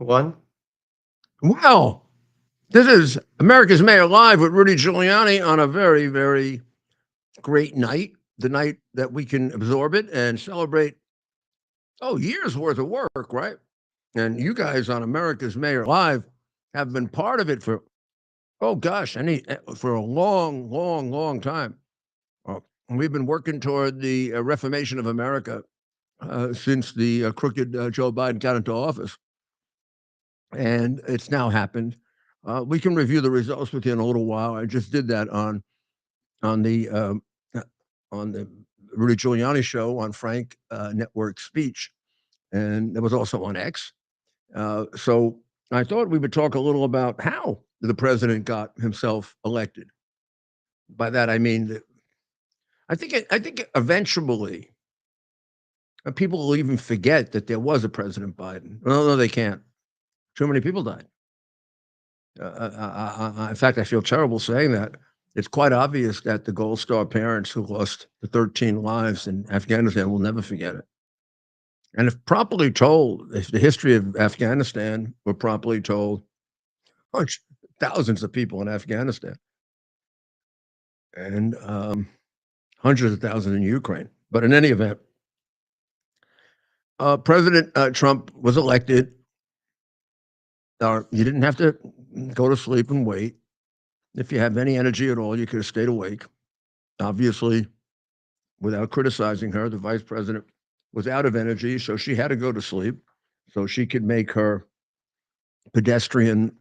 One. Well, this is America's Mayor Live with Rudy Giuliani on a very, very great night. The night that we can absorb it and celebrate, years worth of work, right? And you guys on America's Mayor Live have been part of it for, for a long, long, long time. Uh, we've been working toward the reformation of America since the crooked Joe Biden got into office. And it's now happened. We can review the results with you in a little while. I just did that on the uh, on the Rudy Giuliani show on Frank Network Speech, and it was also on X. So I thought we would talk a little about how the president got himself elected. By that I mean that I think eventually people will even forget that there was a President Biden. Well, no, they can't. Too many people died. In fact, I feel terrible saying that. It's quite obvious that the Gold Star parents who lost the 13 lives in Afghanistan will never forget it. And if properly told, if the history of Afghanistan were properly told, thousands of people in Afghanistan and hundreds of thousands in Ukraine. But in any event, President Trump was elected. You didn't have to go to sleep and wait. If you have any energy at all, you could have stayed awake. Obviously, without criticizing her, the vice president was out of energy, so she had to go to sleep so she could make her pedestrian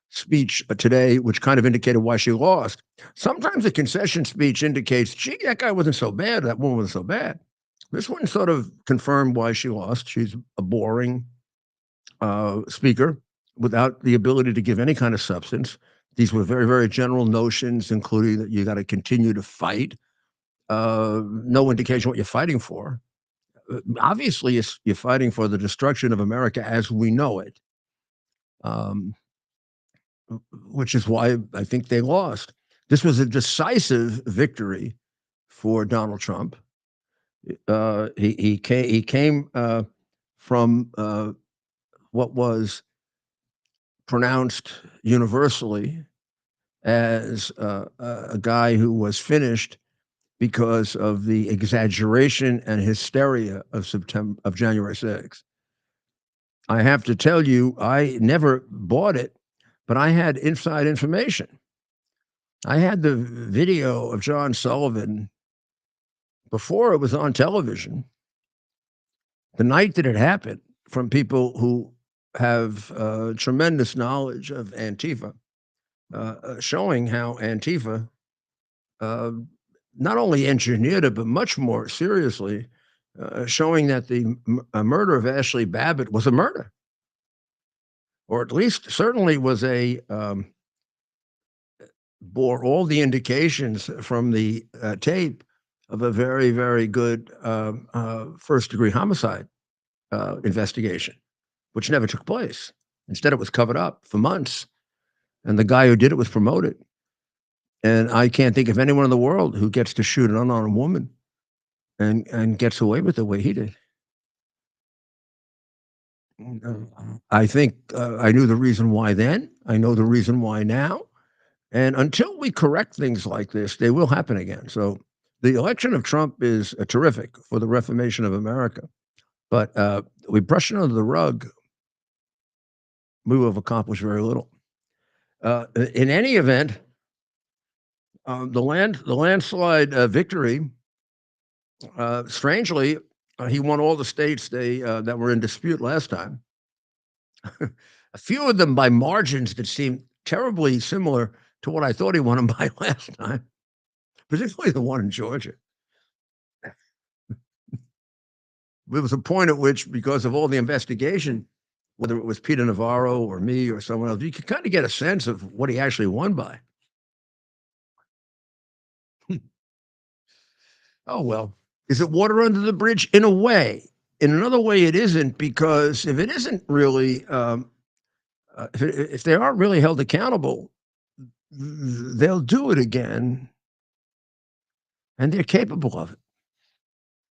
speech today, which kind of indicated why she lost. Sometimes a concession speech indicates, gee, that guy wasn't so bad, that woman was so bad. This one sort of confirmed why she lost. She's a boring speaker without the ability to give any kind of substance. These were very, very general notions, including that you got to continue to fight. No indication what you're fighting for. Obviously, you're fighting for the destruction of America as we know it, um, which is why I think they lost. This was a decisive victory for Donald Trump. He came from what was pronounced universally as a guy who was finished because of the exaggeration and hysteria of January 6th. I have to tell you, I never bought it, but I had inside information. I had the video of John Sullivan before it was on television, the night that it happened, from people who have tremendous knowledge of Antifa, showing how Antifa uh, not only engineered it, but much more seriously, showing that the murder of Ashley Babbitt was a murder, or at least certainly was bore all the indications from the tape of a very, very good first degree homicide investigation, which never took place. Instead, it was covered up for months, and the guy who did it was promoted. And I can't think of anyone in the world who gets to shoot an unarmed woman and gets away with it the way he did. I think I knew the reason why then. I know the reason why now. And until we correct things like this, they will happen again. So the election of Trump is terrific for the reformation of America. But we brush it under the rug, we will have accomplished very little. In any event, the landslide victory, strangely, he won all the states that were in dispute last time. A few of them by margins that seemed terribly similar to what I thought he won them by last time, particularly the one in Georgia. There was a point at which, because of all the investigation, whether it was Peter Navarro or me or someone else, you could kind of get a sense of what he actually won by. Oh, well. Is it water under the bridge? In a way. In another way, it isn't, because if it isn't really, if they aren't really held accountable, they'll do it again, and they're capable of it.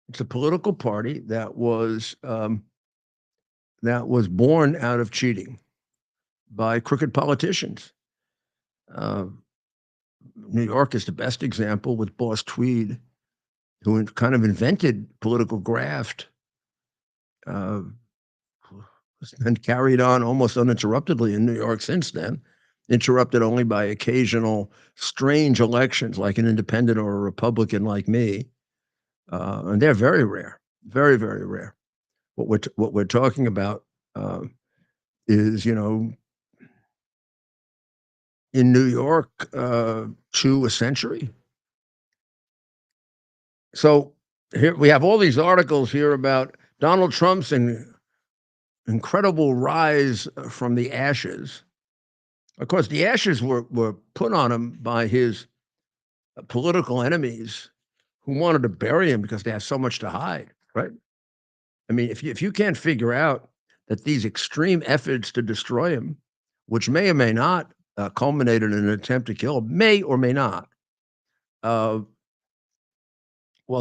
It's a political party that was that was born out of cheating by crooked politicians. Uh, New York is the best example with Boss Tweed, who kind of invented political graft. Uh, it's been carried on almost uninterruptedly in New York since then, interrupted only by occasional strange elections like an independent or a Republican like me. And they're very rare, very, very rare. What we're talking about is, in New York, to a century. So here we have all these articles here about Donald Trump's incredible rise from the ashes. Of course, the ashes were put on him by his political enemies who wanted to bury him because they have so much to hide, right? I mean, if you can't figure out that these extreme efforts to destroy him, which may or may not culminate in an attempt to kill him, may or may not, well,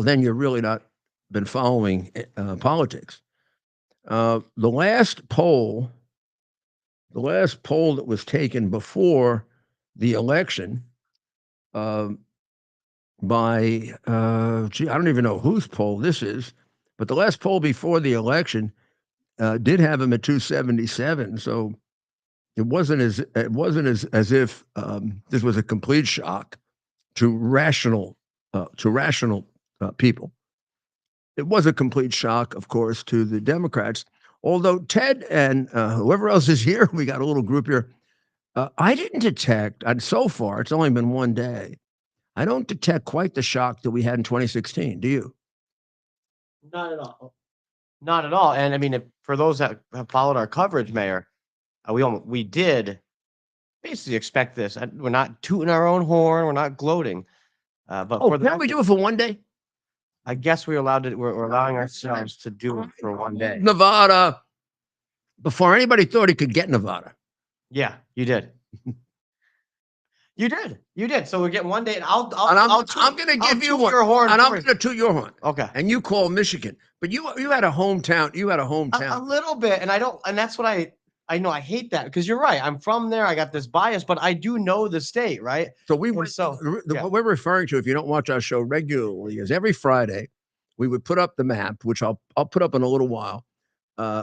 then you're really not been following politics. The last poll that was taken before the election by, I don't even know whose poll this is, but the last poll before the election did have him at 277. So it wasn't as if this was a complete shock to rational people. It was a complete shock, of course, to the Democrats. Although Ted and whoever else is here, we got a little group here. I didn't detect, and so far it's only been one day. I don't detect quite the shock that we had in 2016. Do you? Not at all. Not at all. And I mean, for those that have followed our coverage, Mayor, we did basically expect this. We're not tooting our own horn. We're not gloating. But for the can't we do it for one day? I guess we're allowed to. We're allowing ourselves to do it for one day. Nevada, before anybody thought he could get Nevada. Yeah, you did. You did. You did. So we're getting one day, and I'm going to give you one. Your horn, and I'm going to toot your horn. Okay. And you call Michigan, but you had a hometown. You had a hometown. A little bit, and I don't, and that's what I know. I hate that because you're right. I'm from there. I got this bias, but I do know the state, right? So what we're referring to, if you don't watch our show regularly, is every Friday we would put up the map, which I'll put up in a little while.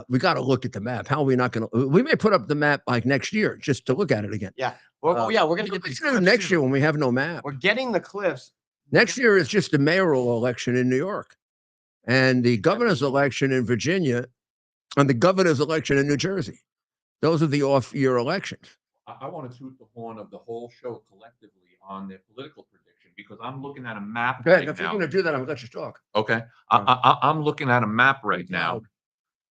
We got to look at the map. How are we not going to? We may put up the map like next year just to look at it again. Yeah. Well, yeah, we're going to get these next year when we have no map. We're getting the cliffs. Next year is just the mayoral election in New York, and the governor's election in Virginia, and the governor's election in New Jersey. Those are the off-year elections. I want to toot the horn of the whole show collectively on their political prediction because I'm looking at a map. Go ahead. If you're going to do that, I'm going to let you talk. Okay. I'm looking at a map right now.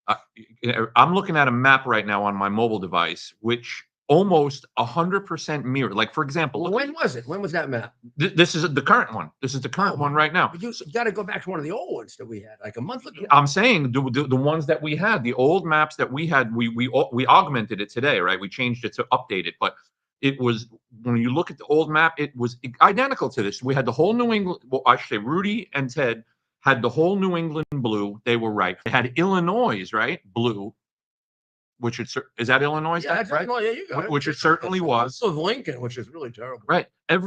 I'm looking at a map right now on my mobile device, which almost 100% mirror. Like, for example, when was it? When was that map? This is the current one. This is the current one right now. You got to go back to one of the old ones that we had, like a month ago. I'm saying the ones that we had, the old maps that we had, we augmented it today, right? We changed it to update it, but it was, when you look at the old map, it was identical to this. We had the whole New England. Well, I should say Rudy and Ted had the whole New England blue. They were right. They had Illinois, right? Blue. Which is that Illinois? Yeah, that's right. Illinois. Yeah, you got it. Which it certainly was. Of Lincoln, which is really terrible. Right. I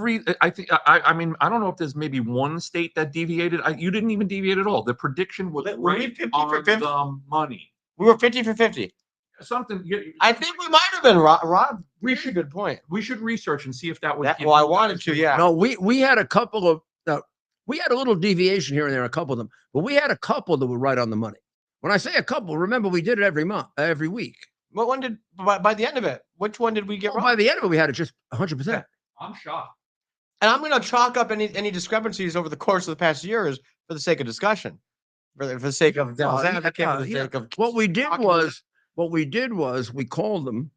think I mean, I don't know if there's maybe one state that deviated. You didn't even deviate at all. The prediction was right on the money. We were 50 for 50. Something. I think we might have been Rob. We should. Good point. We should research and see if that was. Well, I wanted to. Yeah. No, we had a couple of. We had a little deviation here and there, a couple of them, but we had a couple that were right on the money. When I say a couple, remember we did it every week. What one did, by the end of it, which one did we get wrong? By the end of it, we had it just 100%. I'm shocked. And I'm going to chalk up any discrepancies over the course of the past years for the sake of discussion, for the sake of devil's advocate, for the sake of. What we did was we called them,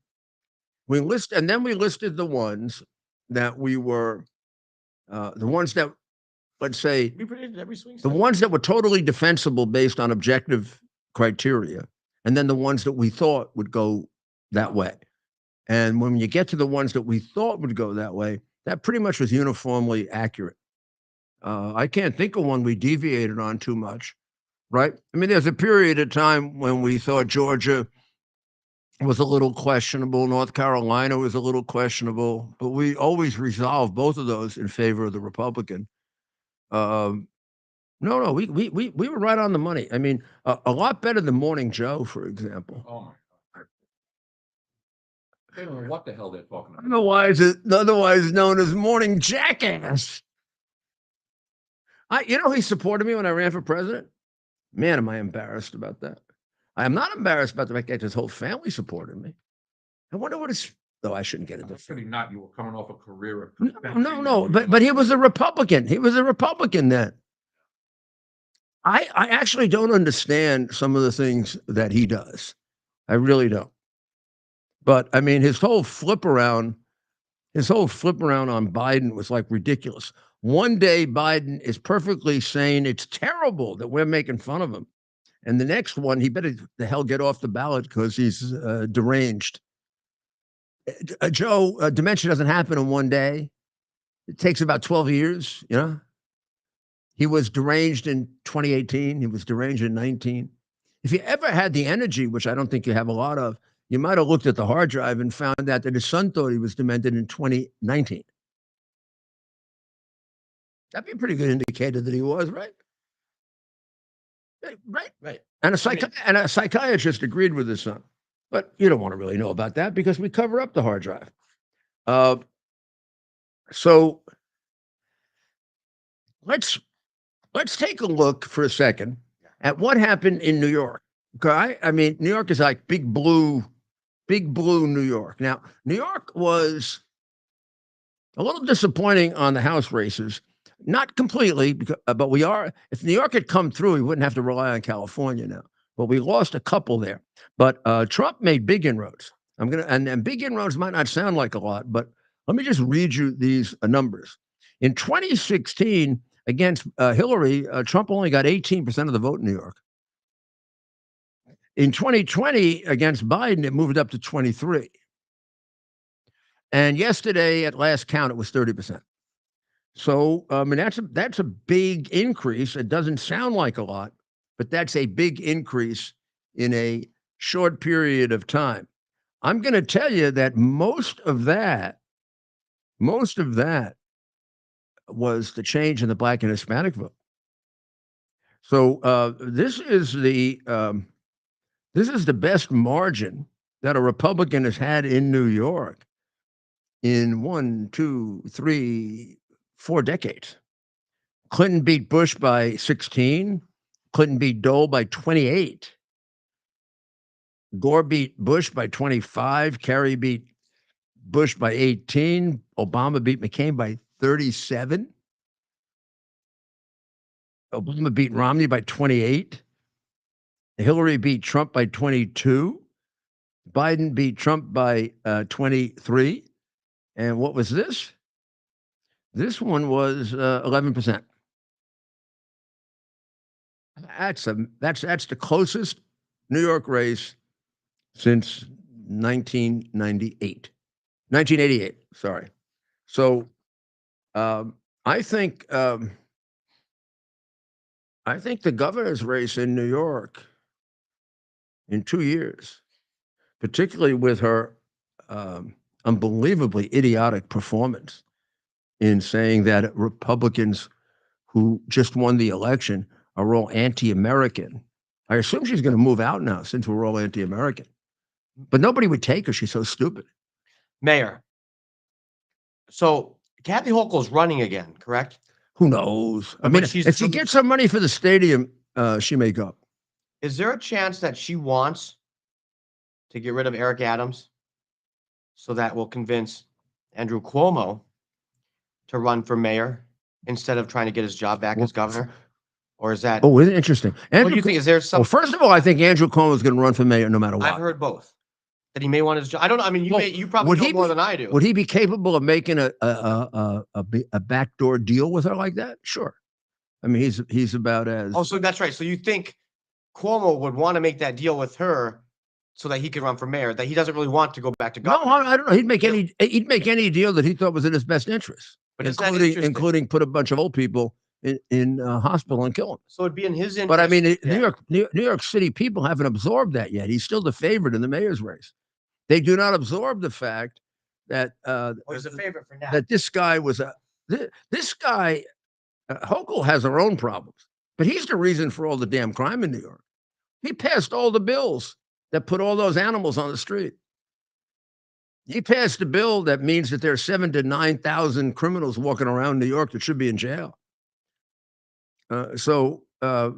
we listed the ones that we were, the ones that, let's say, we predicted every swing. The ones that were totally defensible based on objective criteria, and then the ones that we thought would go that way. And when you get to the ones that we thought would go that way, that pretty much was uniformly accurate. I can't think of one we deviated on too much, right? I mean, there's a period of time when we thought Georgia was a little questionable. North Carolina was a little questionable, but we always resolved both of those in favor of the Republican. Um, no, we were right on the money. I mean, a lot better than Morning Joe, for example. Oh my God. They don't know what the hell they're talking about. Otherwise known as Morning Jackass. He supported me when I ran for president. Man, am I embarrassed about that. I am not embarrassed about the fact that his whole family supported me. I wonder what his. Though I shouldn't get into It's really not. You were coming off a career of. No. But he was a Republican. He was a Republican then. I actually don't understand some of the things that he does. I really don't. But I mean, his whole flip around on Biden was like ridiculous. One day Biden is perfectly saying it's terrible that we're making fun of him. And the next one, he better the hell get off the ballot because he's deranged. Joe, dementia doesn't happen in one day. It takes about 12 years, you know? He was deranged in 2018. He was deranged in 19. If you ever had the energy, which I don't think you have a lot of, you might have looked at the hard drive and found out that his son thought he was demented in 2019. That'd be a pretty good indicator that he was, right? Right. And a psychiatrist agreed with his son. But you don't want to really know about that because we cover up the hard drive. So let's take a look for a second at what happened in New York. Okay, I mean, New York is like big blue New York. Now, New York was a little disappointing on the House races, not completely, but we are. If New York had come through, we wouldn't have to rely on California now. But we lost a couple there. But Trump made big inroads. And big inroads might not sound like a lot, but let me just read you these numbers. In 2016, against Hillary, Trump only got 18% of the vote in New York. In 2020, against Biden, it moved up to 23. And yesterday, at last count, it was 30%. So, I mean, that's a big increase. It doesn't sound like a lot, but that's a big increase in a short period of time. I'm going to tell you that most of that was the change in the Black and Hispanic vote. So this is the best margin that a Republican has had in New York in 1, 2, 3, 4 decades. Clinton beat Bush by 16. Clinton beat Dole by 28. Gore beat Bush by 25. Kerry beat Bush by 18. Obama beat McCain by 37. Obama beat Romney by 28. Hillary beat Trump by 22. Biden beat Trump by 23. And what was this? This one was 11%. That's the closest New York race since 1988. Sorry. So I think the governor's race in New York in 2 years, particularly with her unbelievably idiotic performance in saying that Republicans who just won the election are all anti-American. I assume she's going to move out now since we're all anti-American. But nobody would take her. She's so stupid. Mayor. So Kathy Hochul's running again, correct? Who knows? I But mean, she's if she gets some money for the stadium, she may go. Is there a chance that she wants to get rid of Eric Adams so that will convince Andrew Cuomo to run for mayor instead of trying to get his job back as governor? Or is that? Oh, interesting. What do you think? Is there some? Well, first of all, I think Andrew Cuomo is going to run for mayor no matter what. I've heard both. That he may want his job. I don't know. I mean, you probably know more than I do. Would he be capable of making a backdoor deal with her like that? Sure. I mean, he's about as. Oh, so that's right. So you think Cuomo would want to make that deal with her so that he could run for mayor? That he doesn't really want to go back to governor? No, I don't know. He'd make any deal that he thought was in his best interest, but including put a bunch of old people in hospital and kill them. So it'd be in his interest. But I mean, New York City people haven't absorbed that yet. He's still the favorite in the mayor's race. They do not absorb the fact that He's a favorite for now. that this guy was this guy Hochul has her own problems, but he's the reason for all the damn crime in New York. He passed all the bills that put all those animals on the street. He passed a bill that means that there are 7,000 to 9,000 criminals walking around New York that should be in jail. So I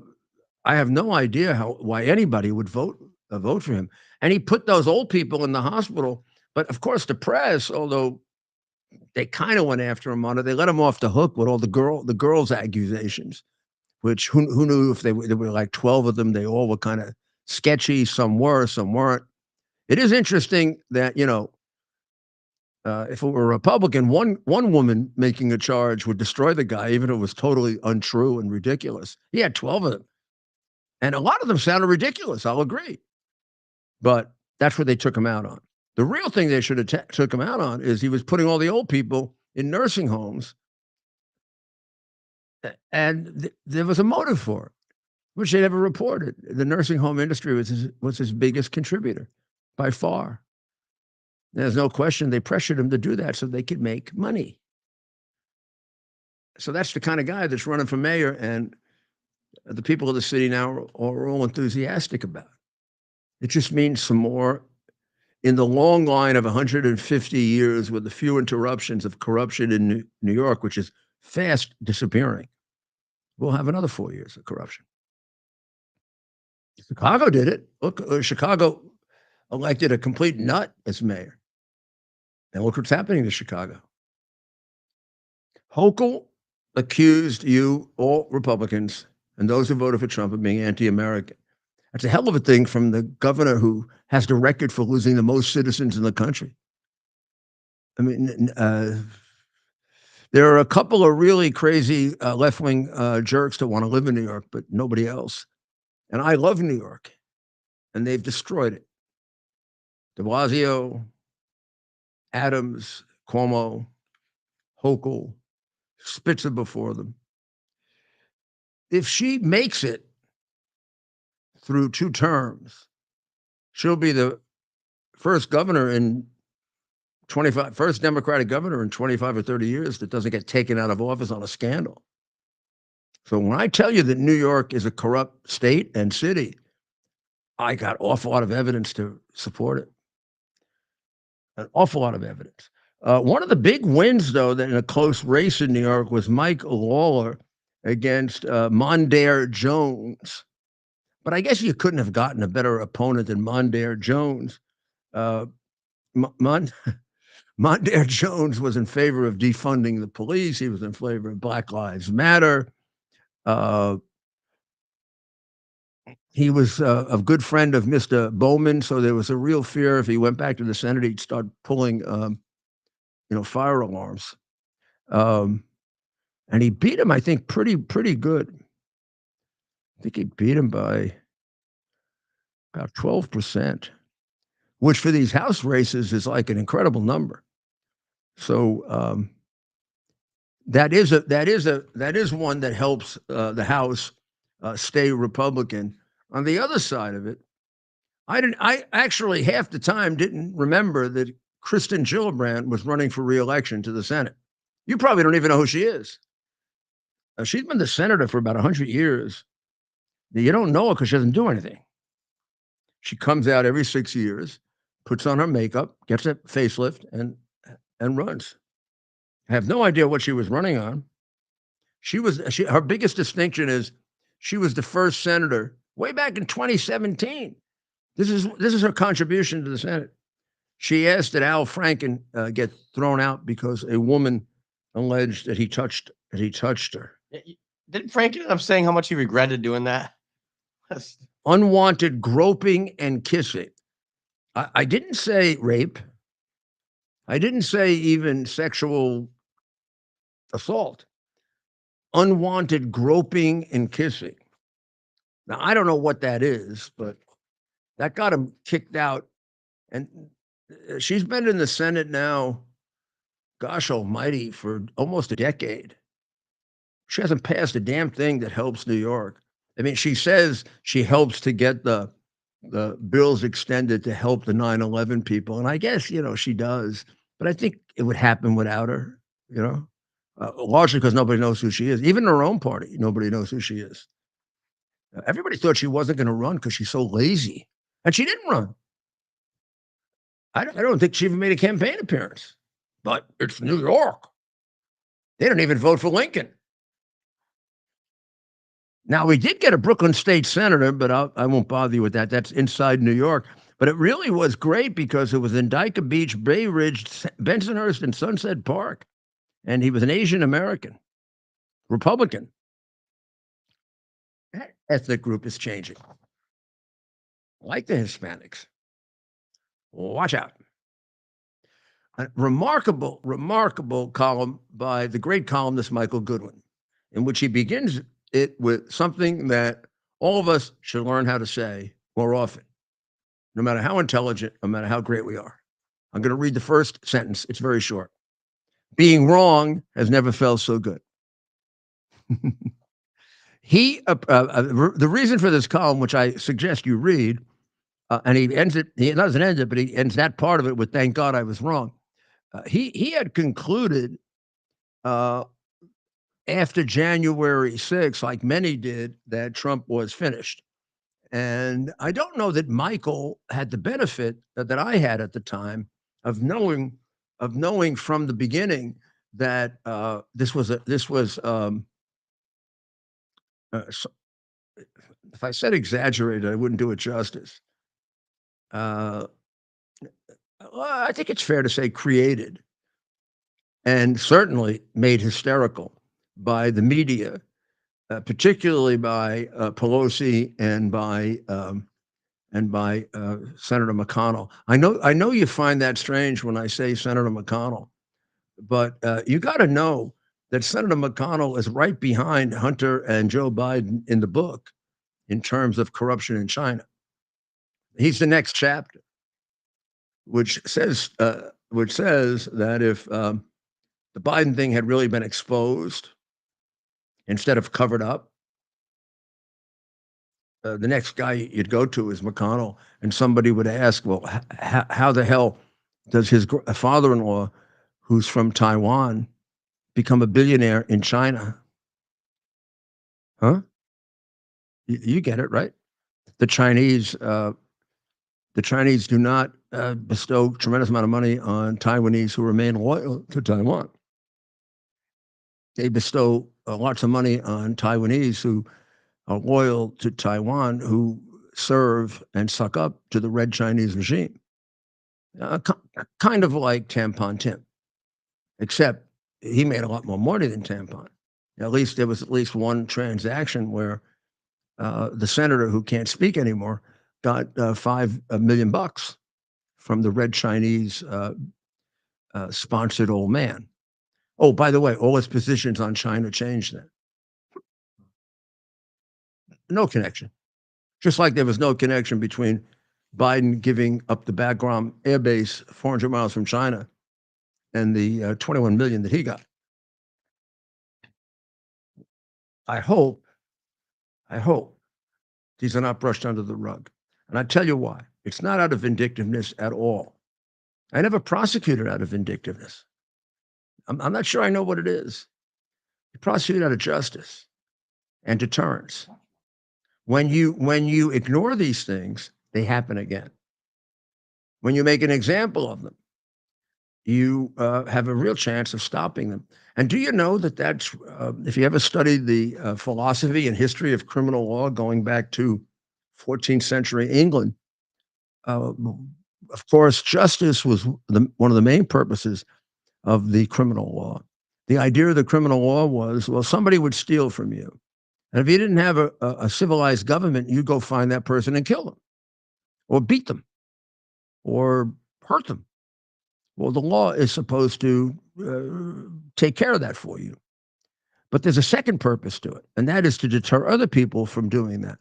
have no idea why anybody would vote for him. And he put those old people in the hospital. But of course, the press, although they kind of went after him on it, they let him off the hook with all the girls' accusations. Which who knew if there were like 12 of them? They all were kind of sketchy. Some were, some weren't. It is interesting that if it were a Republican, one woman making a charge would destroy the guy, even if it was totally untrue and ridiculous. He had 12 of them. And a lot of them sounded ridiculous, I'll agree. But that's what they took him out on. The real thing they should have took him out on is he was putting all the old people in nursing homes. And there was a motive for it, which they never reported. The nursing home industry was his biggest contributor by far. There's no question they pressured him to do that so they could make money. So that's the kind of guy that's running for mayor, and the people of the city now are all enthusiastic about it. It just means some more in the long line of 150 years with the few interruptions of corruption in New York, which is fast disappearing. We'll have another 4 years of corruption. Chicago did it. Look, Chicago elected a complete nut as mayor. And look what's happening to Chicago. Hochul accused you, all Republicans, and those who voted for Trump of being anti-American. That's a hell of a thing from the governor who has the record for losing the most citizens in the country. I mean, there are a couple of really crazy left-wing jerks that want to live in New York, but nobody else. And I love New York, and they've destroyed it. De Blasio, Adams, Cuomo, Hochul, Spitzer before them. If she makes it through 2 terms, she'll be the first governor in first Democratic governor in 25 or 30 years that doesn't get taken out of office on a scandal. So when I tell you that New York is a corrupt state and city, I got an awful lot of evidence to support it. An awful lot of evidence. One of the big wins, though, that in a close race in New York was Mike Lawler against Mondaire Jones. But I guess you couldn't have gotten a better opponent than Mondaire Jones. Mondaire Jones was in favor of defunding the police. He was in favor of Black Lives Matter. He was a good friend of Mr. Bowman, so there was a real fear if he went back to the Senate, he'd start pulling, fire alarms. And he beat him, I think, pretty good. I think he beat him by about 12%, which for these House races is like an incredible number. So that is one that helps the House stay Republican. On the other side of it, I actually half the time didn't remember that Kristen Gillibrand was running for re-election to the Senate. You probably don't even know who she is. She's been the senator for about 100 years. You don't know her because she doesn't do anything. She comes out every 6 years, puts on her makeup, gets a facelift, and runs. I have no idea what she was running on. Her biggest distinction is she was the first senator way back in 2017. This is her contribution to the Senate. She asked that Al Franken get thrown out because a woman alleged that he touched her. Didn't Frank end up saying how much he regretted doing that? Unwanted groping and kissing. I didn't say rape. I didn't say even sexual assault. Unwanted groping and kissing. Now, I don't know what that is, but that got him kicked out. And she's been in the Senate now, gosh almighty, for almost a decade. She hasn't passed a damn thing that helps New York. I mean, she says she helps to get the the bills extended to help the 9/11 people. And I guess, she does, but I think it would happen without her, largely because nobody knows who she is. Even in her own party, nobody knows who she is. Everybody thought she wasn't going to run because she's so lazy. And she didn't run. I don't think she even made a campaign appearance. But it's New York. They don't even vote for Lincoln. Now, we did get a Brooklyn state senator, but I won't bother you with that. That's inside New York. But it really was great because it was in Dyke Beach, Bay Ridge, Bensonhurst, and Sunset Park. And he was an Asian American, Republican. That ethnic group is changing. Like the Hispanics. Watch out. A remarkable column by the great columnist Michael Goodwin, in which he begins it with something that all of us should learn how to say more often, no matter how intelligent, no matter how great we are. I'm going to read the first sentence. It's very short. Being wrong has never felt so good. The reason for this column, which I suggest you read, and he doesn't end it, but he ends that part of it with, thank God I was wrong. He had concluded after January 6th, like many did, that Trump was finished. And I don't know that Michael had the benefit that I had at the time of knowing from the beginning that this was if I said exaggerated, I wouldn't do it justice. Well, I think it's fair to say created and certainly made hysterical by the media, particularly by Pelosi and by Senator McConnell. I know you find that strange when I say Senator McConnell, but you got to know that Senator McConnell is right behind Hunter and Joe Biden in the book in terms of corruption in China. He's the next chapter, which says that if the Biden thing had really been exposed instead of covered up, the next guy you'd go to is McConnell, and somebody would ask, well, how the hell does his father-in-law, who's from Taiwan, become a billionaire in China? Huh? You get it, right? The Chinese do not bestow tremendous amount of money on Taiwanese who remain loyal to Taiwan. They bestow lots of money on Taiwanese who are loyal to Taiwan, who serve and suck up to the red Chinese regime. Kind of like Tampon Tim, except he made a lot more money than Tampon. At least there was at least one transaction where the senator who can't speak anymore got $5 million from the red Chinese sponsored old man. Oh, by the way, all his positions on China changed then. No connection. Just like there was no connection between Biden giving up the Bagram Air Base 400 miles from China and the 21 million that he got. I hope these are not brushed under the rug. And I tell you why. It's not out of vindictiveness at all. I never prosecuted out of vindictiveness. I'm not sure I know what it is. You prosecute out of justice and deterrence. When you ignore these things, they happen again. When you make an example of them, you have a real chance of stopping them. And do you know that's, if you ever studied the philosophy and history of criminal law going back to 14th century England, of course, justice was one of the main purposes of the criminal law. The idea of the criminal law was, well, somebody would steal from you. And if you didn't have a civilized government, you'd go find that person and kill them or beat them or hurt them. Well, the law is supposed to take care of that for you. But there's a second purpose to it, and that is to deter other people from doing that.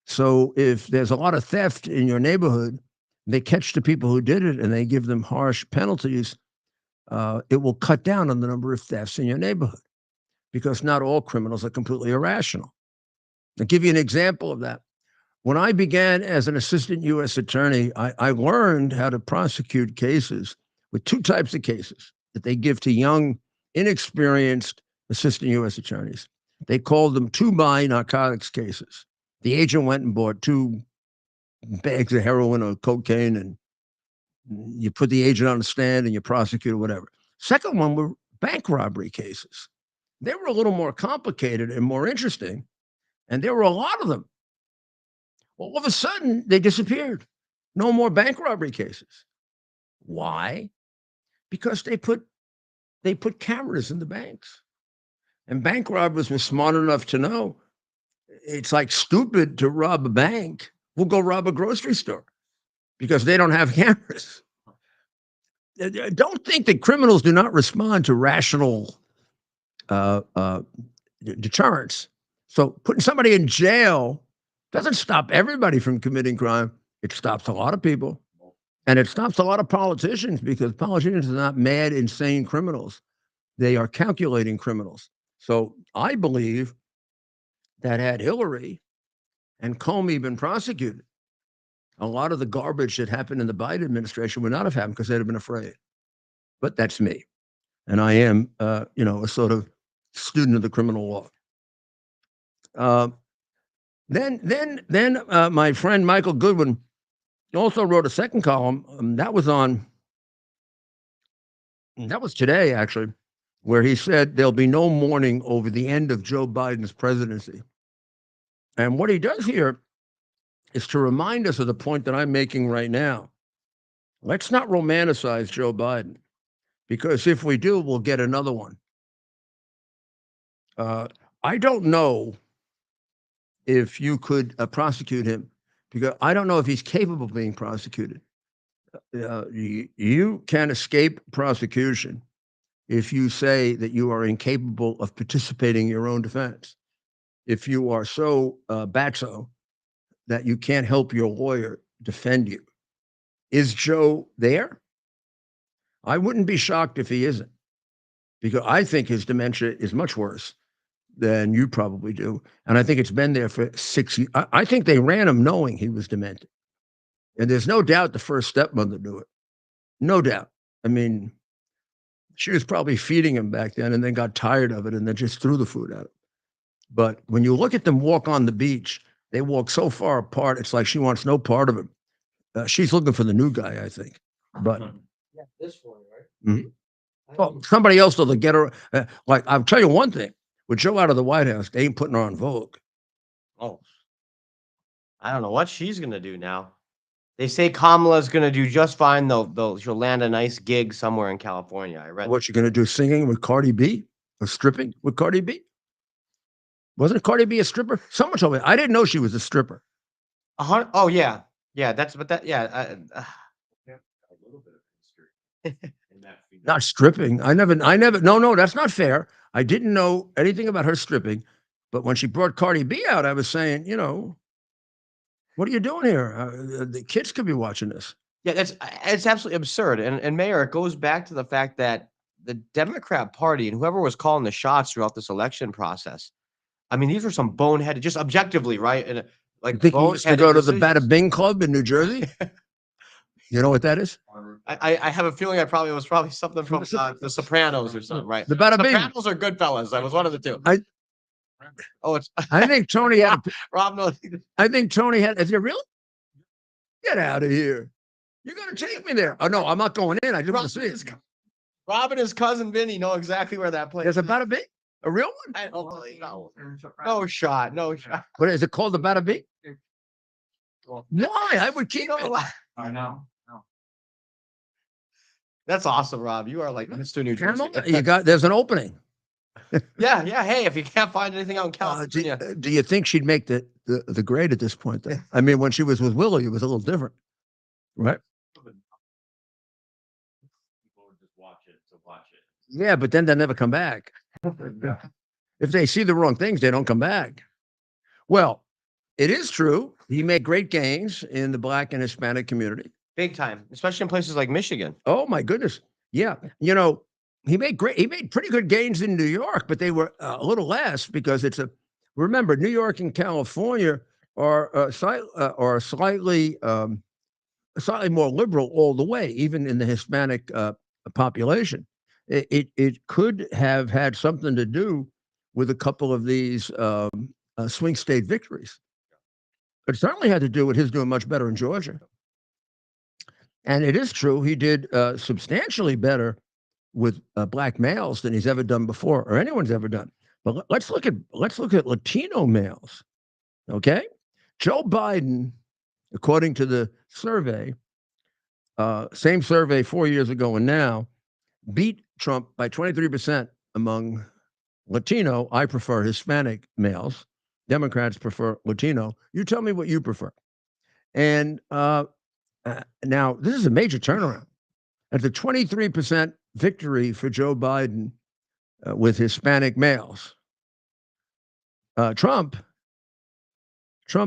So if there's a lot of theft in your neighborhood, they catch the people who did it and they give them harsh penalties, it will cut down on the number of thefts in your neighborhood because not all criminals are completely irrational. I'll give you an example of that. when I began as an assistant U.S. attorney, I learned how to prosecute cases with two types of cases that they give to young, inexperienced assistant U.S. attorneys. They called them two-buy narcotics cases. The agent went and bought 2 bags of heroin or cocaine, and you put the agent on the stand and you prosecute or whatever. Second one were bank robbery cases. They were a little more complicated and more interesting, and there were a lot of them. All of a sudden, they disappeared. No more bank robbery cases. Why? Because they put cameras in the banks. And bank robbers were smart enough to know it's like stupid to rob a bank. We'll go rob a grocery store because they don't have cameras. Don't think that criminals do not respond to rational deterrence. So putting somebody in jail doesn't stop everybody from committing crime. It stops a lot of people. And it stops a lot of politicians because politicians are not mad, insane criminals. They are calculating criminals. So I believe that had Hillary and Comey been prosecuted, a lot of the garbage that happened in the Biden administration would not have happened because they'd have been afraid. But that's me. And I am, a sort of student of the criminal law. Then my friend Michael Goodwin also wrote a second column. That was today, actually, where he said there'll be no mourning over the end of Joe Biden's presidency. And what he does here is to remind us of the point that I'm making right now. Let's not romanticize Joe Biden, because if we do, we'll get another one. I don't know if you could prosecute him, because I don't know if he's capable of being prosecuted. You can escape prosecution if you say that you are incapable of participating in your own defense. If you are so batso that you can't help your lawyer defend you. Is Joe there? I wouldn't be shocked if he isn't, because I think his dementia is much worse than you probably do. And I think it's been there for 6 years. I think they ran him knowing he was demented. And there's no doubt the first stepmother knew it. No doubt. I mean, she was probably feeding him back then and then got tired of it and then just threw the food at him. But when you look at them walk on the beach, they walk so far apart, it's like she wants no part of him. She's looking for the new guy, I think. But Yeah, this one, right? well, somebody else will get her. Like, I'll tell you one thing. With Joe out of the White House, they ain't putting her on Vogue. Oh, I don't know what she's gonna do now. They say Kamala's gonna do just fine, though. She'll land a nice gig somewhere in California. I read. What you going to do, singing with Cardi B or stripping with Cardi B? Wasn't Cardi B a stripper? Someone told me. I didn't know she was a stripper. Oh yeah, yeah. That's but that yeah. A little bit of history in that field. Not stripping. I never. No, that's not fair. I didn't know anything about her stripping, but when she brought Cardi B out, I was saying, what are you doing here? The kids could be watching this. Yeah, it's absolutely absurd. And Mayor, it goes back to the fact that the Democrat Party and whoever was calling the shots throughout this election process, I mean, these were some boneheaded, just objectively, right? And You like think he used to go to the Bada decisions. Bing Club in New Jersey? You know what that is? I have a feeling it was probably something from The Sopranos or something, right? The Bada Bing. Sopranos or Goodfellas. I was one of the two. It's I think Tony had. Rob knows. I think Tony had. Is it really? Get out of here! You're going to take me there? Oh no, I'm not going in. I just want to see it. Rob and his cousin Vinny know exactly where that place There's a is. Bada Bing, a real one. I don't believe no. No shot. What is it called? The Bada Bing? Why? I would keep it. I know. That's awesome, Rob. You are like Mr. New Jersey. There's an opening. Yeah. Hey, if you can't find anything out in California, Do you think she'd make the grade at this point? Though? I mean, when she was with Willie, it was a little different, right? People would just watch it to watch it. Yeah, but then they'll never come back. If they see the wrong things, they don't come back. Well, it is true. He made great gains in the Black and Hispanic community. big time, especially in places like Michigan. Oh my goodness. Yeah. He made pretty good gains in New York, but they were a little less because remember, New York and California are slightly more liberal all the way, even in the Hispanic population. It could have had something to do with a couple of these swing state victories. It certainly had to do with his doing much better in Georgia. And it is true he did substantially better with black males than he's ever done before, or anyone's ever done. But let's look at Latino males. Okay, Joe Biden, according to the survey, same survey 4 years ago and now, beat Trump by 23% among Latino. I prefer Hispanic males. Democrats prefer Latino. You tell me what you prefer. And now this is a major turnaround. At the 23% victory for Joe Biden with Hispanic males, Trump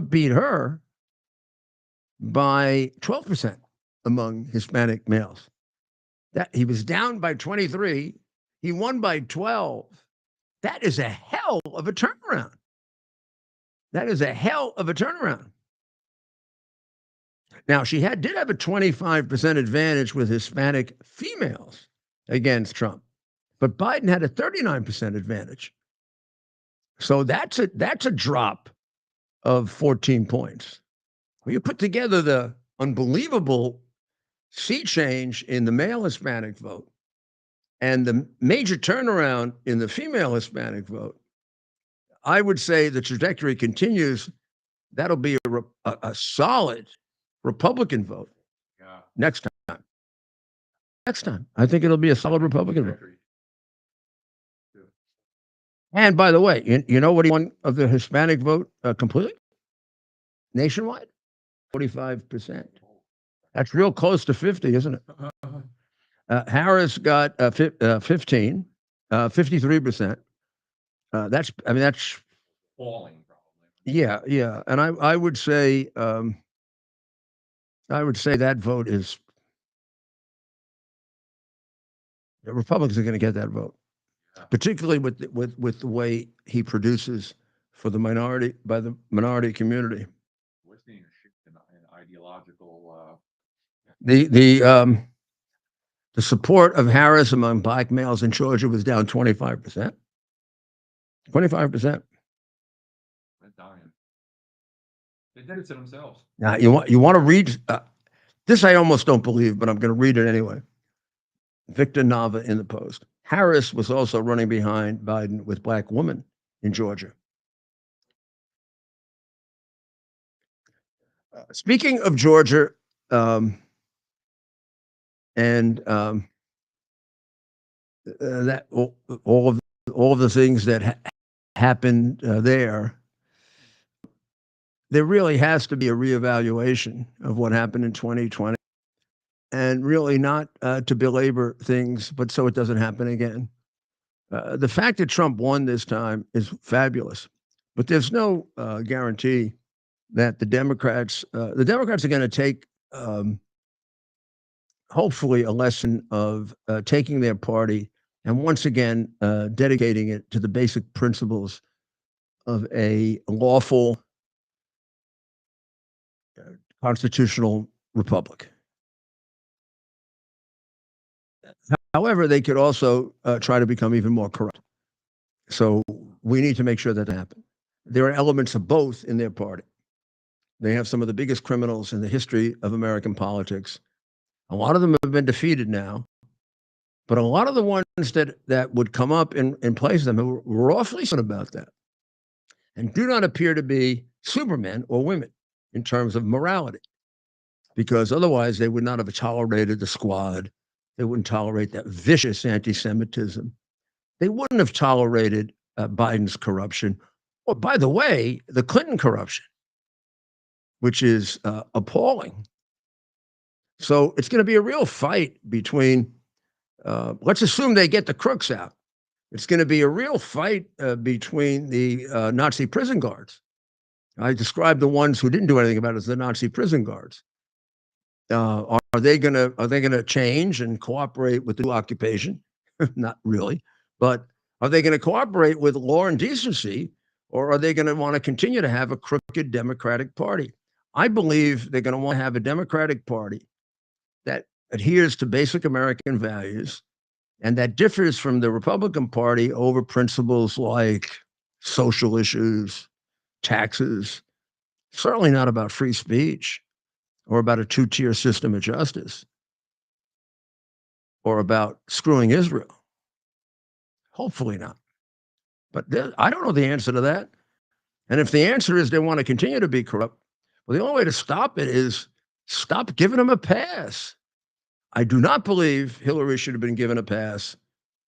beat her by 12% among Hispanic males. That he was down by 23, he won by 12. That is a hell of a turnaround. That is a hell of a turnaround. Now, she did have a 25% advantage with Hispanic females against Trump, but Biden had a 39% advantage. So that's a drop of 14 points. When you put together the unbelievable sea change in the male Hispanic vote and the major turnaround in the female Hispanic vote, I would say the trajectory continues. That'll be a solid Republican vote next time. Next time. I think it'll be a solid Republican vote. And by the way, you know what he won of the Hispanic vote completely? Nationwide? 45%. That's real close to 50, isn't it? Harris got 15, 53%. That's Falling, probably. Yeah. And I would say that vote is the Republicans are going to get that vote, particularly with the way he produces for the minority community. We're seeing a shift in ideological. The support of Harris among black males in Georgia was down 25%. 25%. They're dying. They did it to themselves. Now you want to read this? I almost don't believe, but I'm going to read it anyway. Victor Nava in the Post. Harris was also running behind Biden with black women in Georgia. Speaking of Georgia, and that all of the things that happened there really has to be a reevaluation of what happened in 2020, and really not to belabor things, but so it doesn't happen again. The fact that Trump won this time is fabulous, but there's no guarantee that the Democrats are going to take hopefully a lesson of taking their party and once again dedicating it to the basic principles of a lawful constitutional republic. However, they could also try to become even more corrupt. So we need to make sure that happens. There are elements of both in their party. They have some of the biggest criminals in the history of American politics. A lot of them have been defeated now, but a lot of the ones that would come up in place of them were awfully certain about that and do not appear to be supermen or women in terms of morality, because otherwise they would not have tolerated the squad. They wouldn't tolerate that vicious anti-Semitism. They wouldn't have tolerated Biden's corruption, or, by the way, the Clinton corruption, which is appalling. So it's going to be a real fight between, let's assume they get the crooks out. It's going to be a real fight between the Nazi prison guards. I described the ones who didn't do anything about it as the Nazi prison guards. Are they going to change and cooperate with the new occupation? Not really. But are they going to cooperate with law and decency, Or are they going to want to continue to have a crooked Democratic Party? I believe they're going to want to have a Democratic Party that adheres to basic American values and that differs from the Republican Party over principles like social issues, taxes, certainly not about free speech or about a two-tier system of justice or about screwing Israel. Hopefully not. But I don't know the answer to that. And if the answer is they want to continue to be corrupt, well, the only way to stop it is stop giving them a pass. I do not believe Hillary should have been given a pass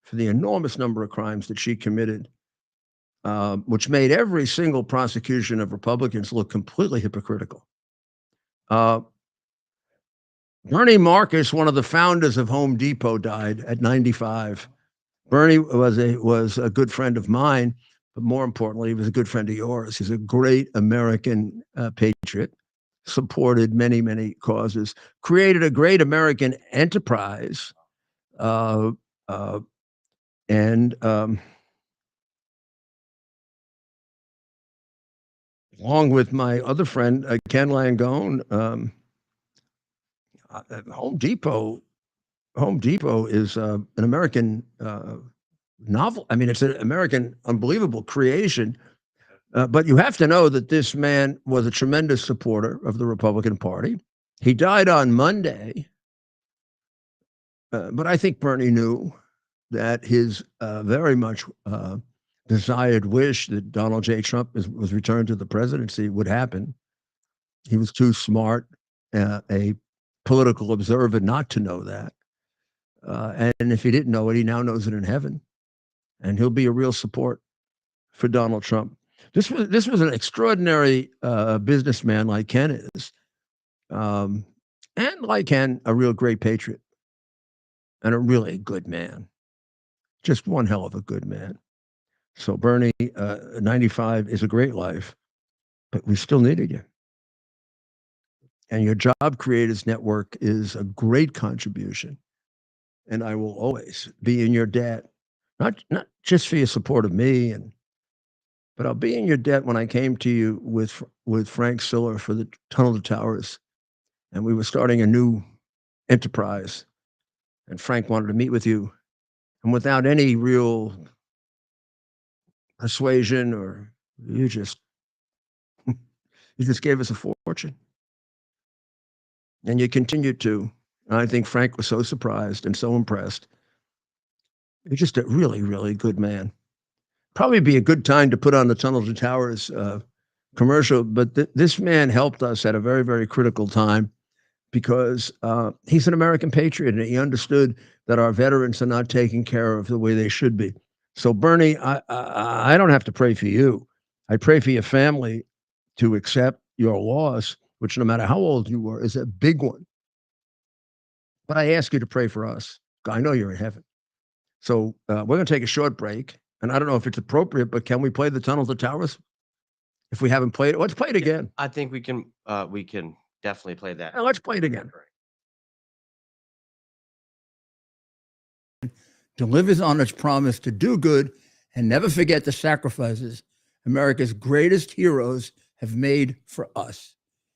for the enormous number of crimes that she committed, which made every single prosecution of Republicans look completely hypocritical. Bernie Marcus, one of the founders of Home Depot, died at 95. Bernie was a good friend of mine, but more importantly, he was a good friend of yours. He's a great American patriot, supported many, many causes, created a great American enterprise, and along with my other friend, Ken Langone, Home Depot is an American novel. I mean, it's an American unbelievable creation. But you have to know that this man was a tremendous supporter of the Republican Party. He died on Monday. But I think Bernie knew that his very much desired wish that Donald J. Trump was returned to the presidency would happen. He was too smart, a political observer, not to know that. And if he didn't know it, he now knows it in heaven. And he'll be a real support for Donald Trump. This was an extraordinary businessman like Ken is, and like Ken, a real great patriot and a really good man. Just one hell of a good man. So Bernie, 95 is a great life, but we still needed you. And your Job Creators Network is a great contribution. And I will always be in your debt, not just for your support of me, but I'll be in your debt when I came to you with Frank Siller for the Tunnel to Towers, and we were starting a new enterprise, and Frank wanted to meet with you, and without any real persuasion, or you just gave us a fortune, and you continued to. And I think Frank was so surprised and so impressed. You're just a really, really good man. Probably be a good time to put on the Tunnel to Towers commercial, but this man helped us at a very, very critical time because he's an American patriot and he understood that our veterans are not taken care of the way they should be. So Bernie, I don't have to pray for you. I pray for your family to accept your loss, which no matter how old you were, is a big one. But I ask you to pray for us. I know you're in heaven. So we're going to take a short break. And I don't know if it's appropriate, but can we play the Tunnel to Towers? If we haven't played it, let's play it again. I think we can definitely play that. Let's play it again. Delivers on its promise to do good and never forget the sacrifices America's greatest heroes have made for us.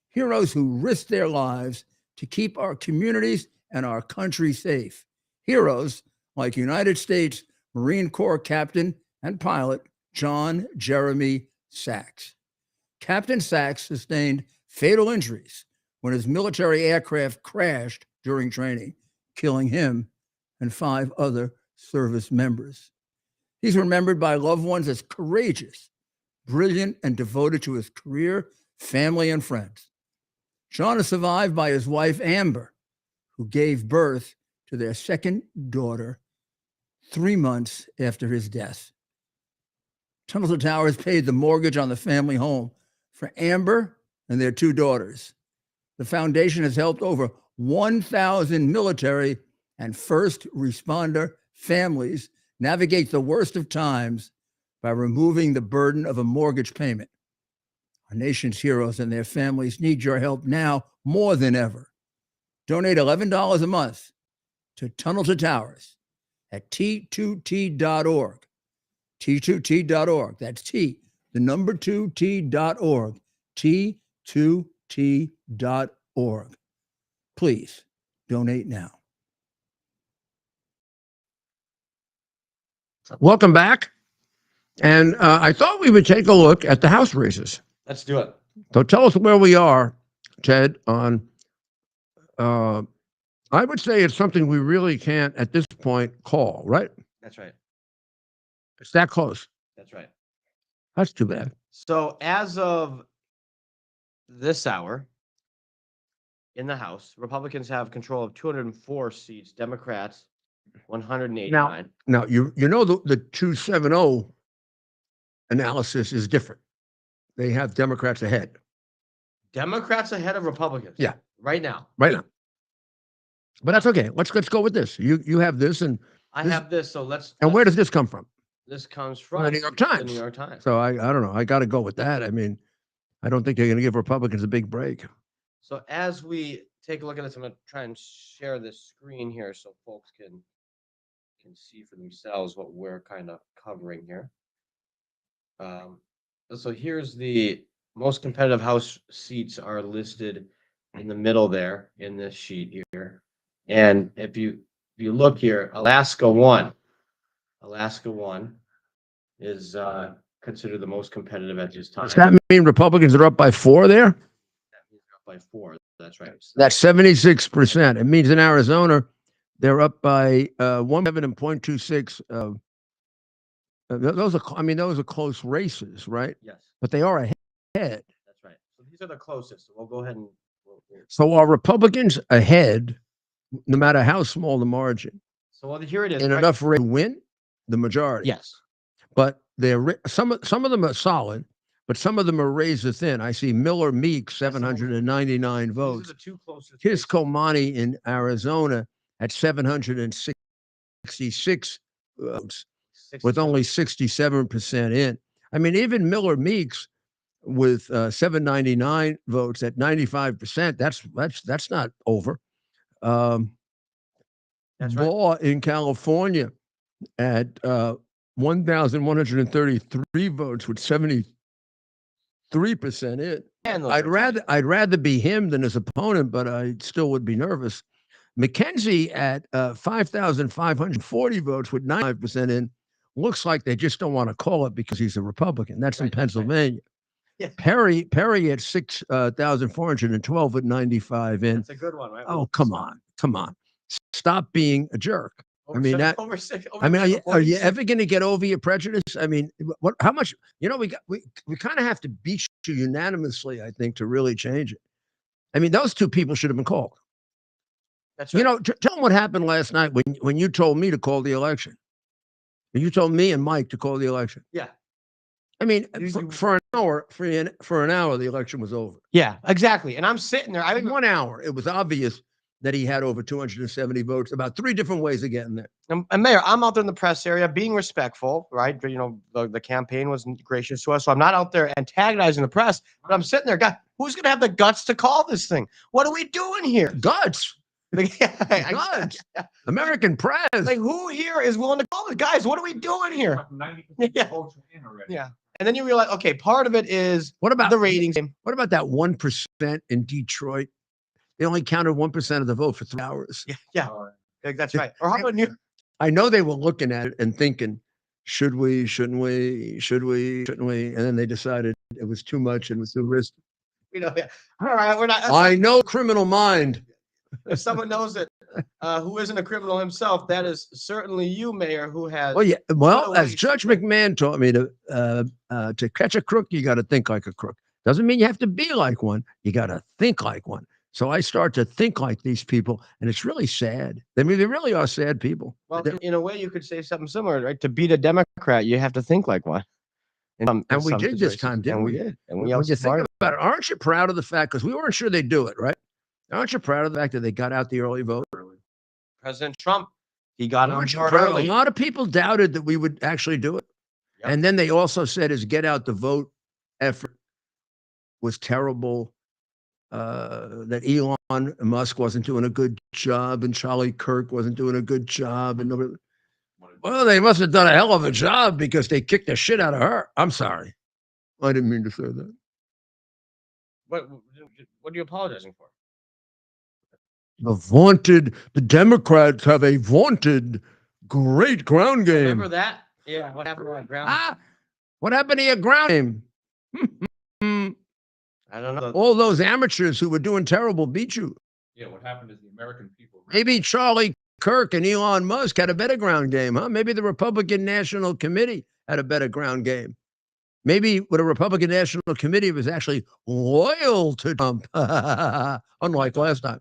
Heroes who risked their lives to keep our communities and our country safe. Heroes like United States Marine Corps Captain and pilot John Jeremy Sachs. Captain Sachs sustained fatal injuries when his military aircraft crashed during training, killing him and 5 other service members. He's remembered by loved ones as courageous, brilliant, and devoted to his career, family, and friends. John is survived by his wife, Amber, who gave birth to their second daughter 3 months after his death. Tunnel to Towers paid the mortgage on the family home for Amber and their 2 daughters. The foundation has helped over 1,000 military and first responder families navigate the worst of times by removing the burden of a mortgage payment. Our nation's heroes and their families need your help now more than ever. Donate $11 a month to Tunnel to Towers at T2T.org. T2T.org. That's T, the number 2t.org, T2T.org. Please donate now. Welcome back. And I thought we would take a look at the House races. Let's do it. So tell us where we are, Ted, on, I would say it's something we really can't at this point call, right? That's right. It's that close. That's right. That's too bad. So as of this hour in the House, Republicans have control of 204 seats, Democrats 189. Now, you know the 270 analysis is different. They have Democrats ahead. Democrats ahead of Republicans. Yeah. Right now. Right now. But that's okay. Let's go with this. You have this, and I this, have this, so let's. And where does this come from? This comes from the New York Times. The New York Times. So I don't know. I got to go with that. I mean, I don't think they're going to give Republicans a big break. So as we take a look at this, I'm going to try and share this screen here so folks can see for themselves what we're kind of covering here. So here's the most competitive House seats are listed in the middle there in this sheet here. And if you look here, Alaska 1 is considered the most competitive at this time. Does that mean Republicans are up by 4 there? That means they're up by 4. That's right. That's 76%. It means in Arizona, they're up by 1.7 and 0.26. Those are close races, right? Yes, But they are ahead. that's right. So these are the closest. So we'll go ahead and. So are Republicans ahead, no matter how small the margin? So well, here it is. And right? enough to win the majority. Yes. But they're some of them are solid, but some of them are razor thin. I see Miller Meek 799 votes. These are the two closest. Kiscomani in Arizona at 766 votes, with only 67% in. I mean, even Miller Meeks with 799 votes at 95%. That's not over. That's right. Law in California at 1,133 votes with 73% in. I'd rather be him than his opponent, but I still would be nervous. McKenzie at 5,540 votes with 95% in. Looks like they just don't want to call it because he's a Republican. That's in Pennsylvania. Yeah. Perry at 6,412 with 95 in. That's a good one, right? Oh, come on. Stop being a jerk. Over I mean, seven, that. over six, over I mean, are you 46. ever going to get over your prejudice? I mean, how much? You know, we kind of have to beat you unanimously, I think, to really change it. I mean, those two people should have been called. That's right. You know, tell them what happened last night when you told me to call the election. You told me and Mike to call the election. Yeah. I mean, for an hour, the election was over. Yeah, exactly. And I'm sitting there. In 1 hour, it was obvious that he had over 270 votes, about 3 different ways of getting there. And Mayor, I'm out there in the press area being respectful, right? You know, the campaign was gracious to us. So I'm not out there antagonizing the press, but I'm sitting there, God, who's going to have the guts to call this thing? What are we doing here? Guts. Guts. American press. Like, who here is willing to call it? Guys, what are we doing here? 90% votes are in already. Yeah. And then you realize, okay, part of it is what about the ratings? What about that 1% in Detroit? They only counted 1% of the vote for 3 hours. Yeah. That's right. Or how about New? I know they were looking at it and thinking, should we, shouldn't we, should we, shouldn't we? And then they decided it was too much and it was too risky. You know, yeah. All right, we're not. I know criminal mind. If someone knows it, who isn't a criminal himself, that is certainly you, Mayor, who has. Well, yeah. Well, as Judge McMahon taught me to catch a crook, you got to think like a crook. Doesn't mean you have to be like one. You got to think like one. So I start to think like these people, and it's really sad. I mean, they really are sad people. Well, in a way, you could say something similar, right? To beat a Democrat, you have to think like one. And we did this time, didn't we? We did. And when you think about it, aren't you proud of the fact, because we weren't sure they'd do it, right? Aren't you proud of the fact that they got out the early vote? President Trump, he got on board A early. lot of people doubted that we would actually do it. Yep. And then they also said his get out the vote effort was terrible. That Elon Musk wasn't doing a good job and Charlie Kirk wasn't doing a good job. And nobody, well, they must have done a hell of a job because they kicked the shit out of her. I'm sorry. I didn't mean to say that. What are you apologizing for? The Democrats have a vaunted great ground game. Remember that? Yeah. What happened to our ground? What happened to your ground game? I don't know. All those amateurs who were doing terrible beat you. Yeah, what happened is the American people. Maybe Charlie Kirk and Elon Musk had a better ground game, huh? Maybe the Republican National Committee had a better ground game. Maybe what a Republican National Committee was actually loyal to Trump, unlike last time.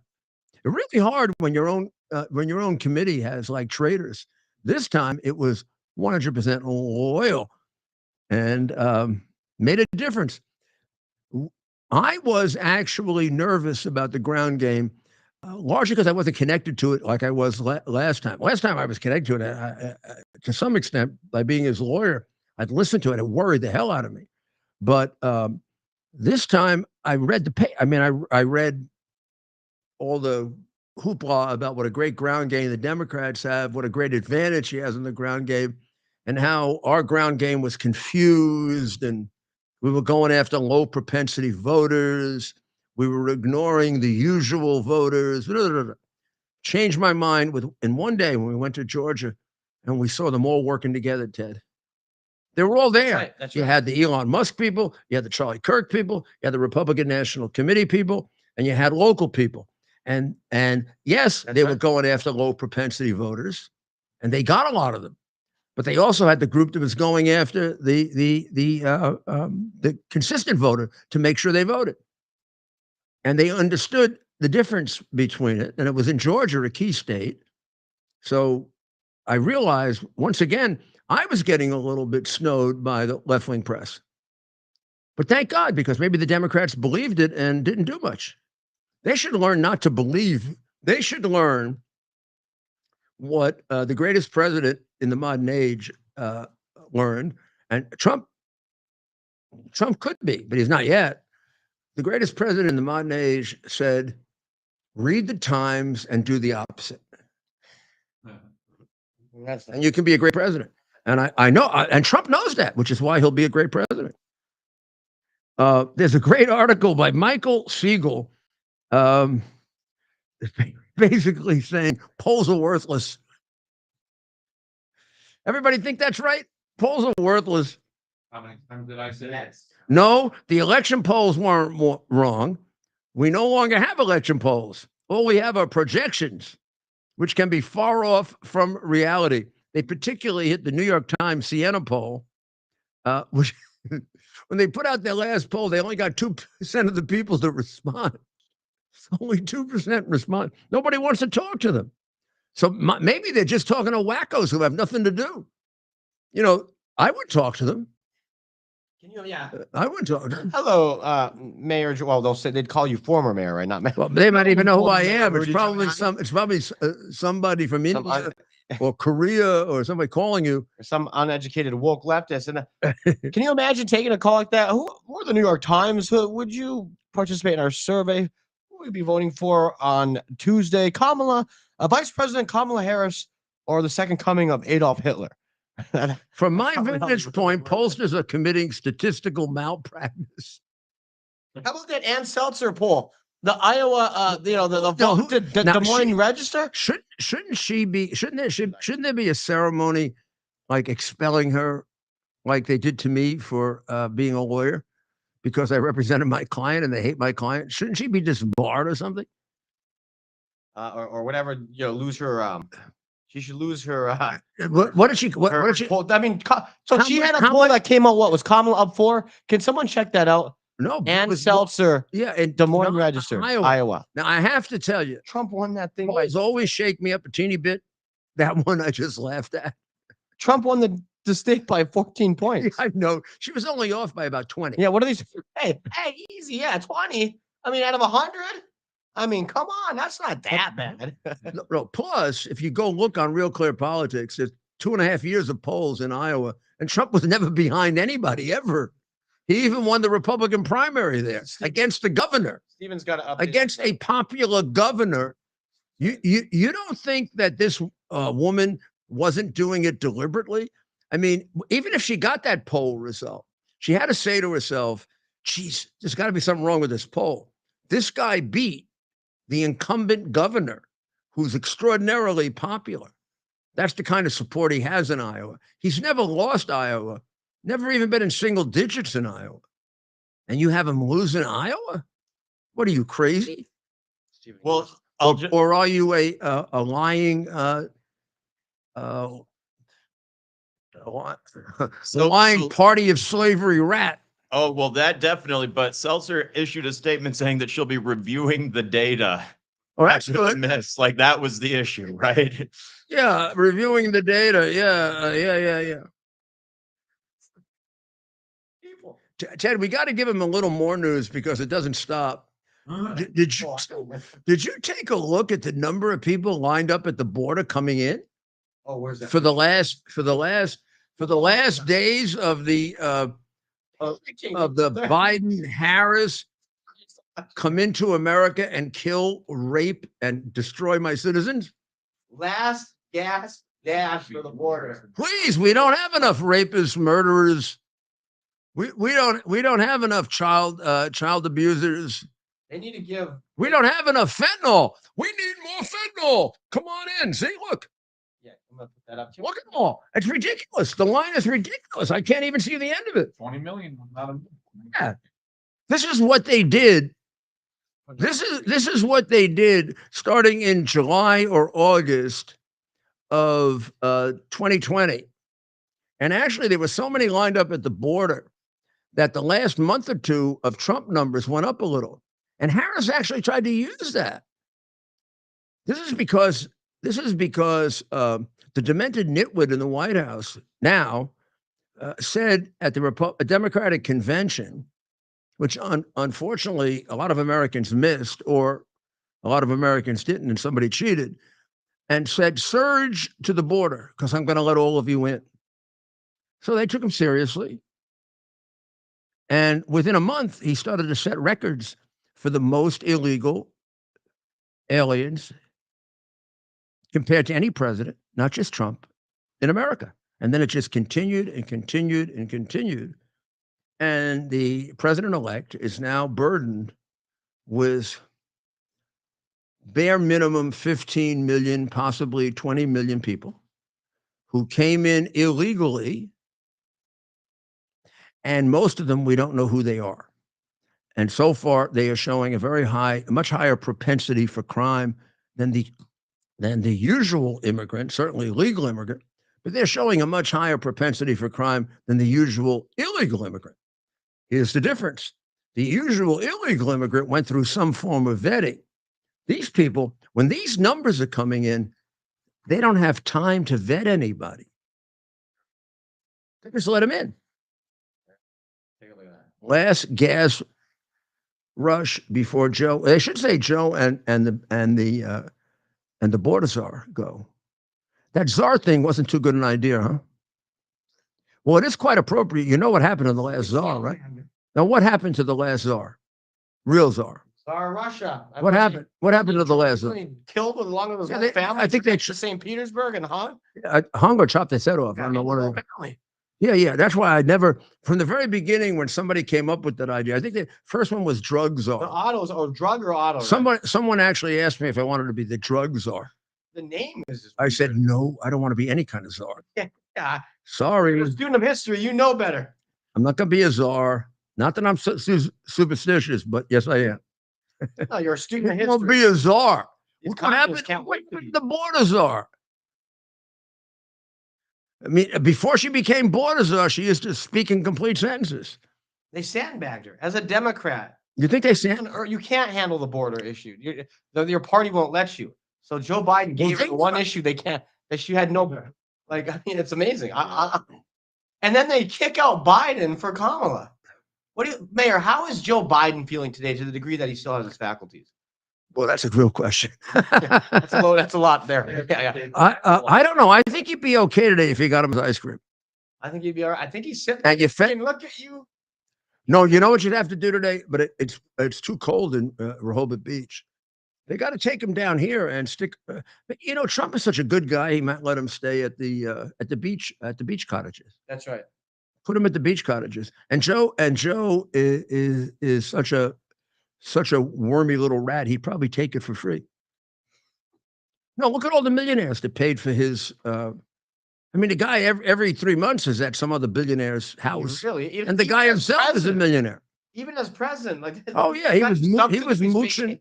It's really hard when your own committee has like traitors. This time it was 100% loyal and made a difference. I was actually nervous about the ground game, largely because I wasn't connected to it like I was last time. Last time I was connected to it to some extent by being his lawyer. I'd listened to it and worried the hell out of me. But this time I read I read all the hoopla about what a great ground game the Democrats have, what a great advantage he has in the ground game, and how our ground game was confused and we were going after low propensity voters. We were ignoring the usual voters. Changed my mind in one day when we went to Georgia and we saw them all working together, Ted. They were all there. That's You right. had the Elon Musk people, you had the Charlie Kirk people, you had the Republican National Committee people, and you had local people. And yes, That's they were right. going after low propensity voters, and they got a lot of them. But they also had the group that was going after the consistent voter to make sure they voted. And they understood the difference between it. And it was in Georgia, a key state. So I realized once again, I was getting a little bit snowed by the left-wing press. But thank God, because maybe the Democrats believed it and didn't do much. They should learn not to believe. They should learn what the greatest president in the modern age learned. And Trump could be, but he's not yet. The greatest president in the modern age said, read the Times and do the opposite. And you can be a great president. And I know, and Trump knows that, which is why he'll be a great president. There's a great article by Michael Siegel, basically saying polls are worthless. Everybody think that's right? Polls are worthless. How many times did I say that? No, the election polls weren't wrong. We no longer have election polls. All we have are projections, which can be far off from reality. They particularly hit the New York Times Siena poll, which when they put out their last poll, they only got 2% of the people to respond. Only 2% respond. Nobody wants to talk to them. So maybe they're just talking to wackos who have nothing to do. You know, I would talk to them. Can you? Yeah. I would talk to them. Hello, Mayor. Well, they'd call you former mayor, right? Not mayor. Well, they might even know who I am. Rudy It's probably somebody from Some India or Korea or somebody calling you. some uneducated woke leftist. And can you imagine taking a call like that? Who are the New York Times? Would you participate in our survey? Who would you be voting for on Tuesday? Vice President Kamala Harris, or the second coming of Adolf Hitler? From my vantage point, pollsters are committing statistical malpractice. How about that Ann Seltzer poll? The Iowa, the No, Des Moines Register. Shouldn't there be a ceremony like expelling her, like they did to me for being a lawyer because I represented my client and they hate my client? Shouldn't she be disbarred or something? Or whatever, lose her. She should lose her. What did she? What did she? Poll. I mean, so she had a how poll much- that came out. What was Kamala up for? Can someone check that out? No, Ann Seltzer, yeah, in Des Moines not Register, Iowa. Iowa. Now I have to tell you, Trump won that thing by. polls always shake me up a teeny bit. That one I just laughed at. Trump won the state by 14 points. I know she was only off by about 20. Yeah, what are these? Hey, easy. Yeah, 20. I mean, out of 100. I mean, come on, that's not that bad. No, plus, if you go look on Real Clear Politics, there's 2.5 years of polls in Iowa, and Trump was never behind anybody ever. He even won the Republican primary there against the governor, Steven's got to against a popular governor. You don't think that this woman wasn't doing it deliberately? I mean, even if she got that poll result, She had to say to herself, geez, there's got to be something wrong with this poll. This guy beat the incumbent governor, who's extraordinarily popular. That's the kind of support he has in Iowa. He's never lost Iowa, never even been in single digits in Iowa. And you have him losing Iowa? What are you, crazy? Well, Or are you a lying lying party of slavery rat? Oh, well, that definitely, but Seltzer issued a statement saying that she'll be reviewing the data. Oh, that's After the good. miss, like that was the issue, right? Yeah, reviewing the data. Yeah. Ted, we got to give him a little more news because it doesn't stop. Did you take a look at the number of people lined up at the border coming in? Oh, where's that? For the last days of the Biden Harris come into America and kill, rape, and destroy my citizens? Last gas dash for the border. Please, we don't have enough rapists, murderers. We don't have enough child abusers. They need to give. We don't have enough fentanyl. We need more fentanyl. Come on in. See, look. Yeah, I'm gonna put that up. Look at them all. It's ridiculous. The line is ridiculous. I can't even see the end of it. 20 million. Not a, Yeah. This is what they did. This is what they did starting in July or August of 2020. And actually, there were so many lined up at the border that the last month or two of Trump numbers went up a little. And Harris actually tried to use that. This is because the demented nitwit in the White House now said at the Democratic convention, which unfortunately a lot of Americans missed, or a lot of Americans didn't, and somebody cheated, and said, surge to the border because I'm going to let all of you in. So they took him seriously. And within a month, he started to set records for the most illegal aliens compared to any president, not just Trump, in America. And then it just continued and continued and continued. And the president-elect is now burdened with bare minimum 15 million, possibly 20 million people who came in illegally. And most of them, we don't know who they are. And so far, they are showing a much higher propensity for crime than the usual immigrant, certainly legal immigrant, but they're showing a much higher propensity for crime than the usual illegal immigrant. Here's the difference. The usual illegal immigrant went through some form of vetting. These people, when these numbers are coming in, they don't have time to vet anybody. They just let them in. Take a look at that. Last gas rush before Joe. They should say Joe and the border czar go. That czar thing wasn't too good an idea, huh? Well, it is quite appropriate. You know what happened to the last czar, right? Now, what happened to the last czar? Real czar. Tsar Russia. What happened? What happened to the last czar? Killed along with his Yeah, whole family. I think they to St. Petersburg and hung. hung or chopped his head off. I don't know what. Family. Yeah. That's why I never, from the very beginning, when somebody came up with that idea, I think the first one was drug The czar. autos or drug or auto. Right? Someone actually asked me if I wanted to be the drug czar. The name is. Just I said, no, I don't want to be any kind of czar. Yeah. Sorry. You're a student of history. You know better. I'm not going to be a czar. Not that I'm superstitious, but yes, I am. No, you're a student of I won't history. be a czar. These What communists happened? can't wait to What be. the border czar? I mean, before she became border czar, she used to speak in complete sentences. They sandbagged her as a Democrat. You think they said? You can't handle the border issue. Your party won't let you. So Joe Biden gave her the one issue they can't. That she had no. Like, I mean, it's amazing. And then they kick out Biden for Kamala. Mayor? How is Joe Biden feeling today, to the degree that he still has his faculties? Well, that's a real question. That's a lot there. Yeah. I don't know. I think he'd be okay today if he got him his ice cream. I think he'd be all right. I think he's sitting. And you And look at you. No, you know what you'd have to do today, but it's too cold in Rehoboth Beach. They got to take him down here and stick. But you know, Trump is such a good guy. He might let him stay at the beach cottages. That's right. Put him at the beach cottages. And Joe is such a wormy little rat. He'd probably take it for free. No, look at all the millionaires that paid for his. I mean, the guy every 3 months is at some other billionaire's house, Really, even, and the even guy as himself is a president- millionaire. Even as president, like Oh yeah, the guy stumped he to was his mooching. vacation.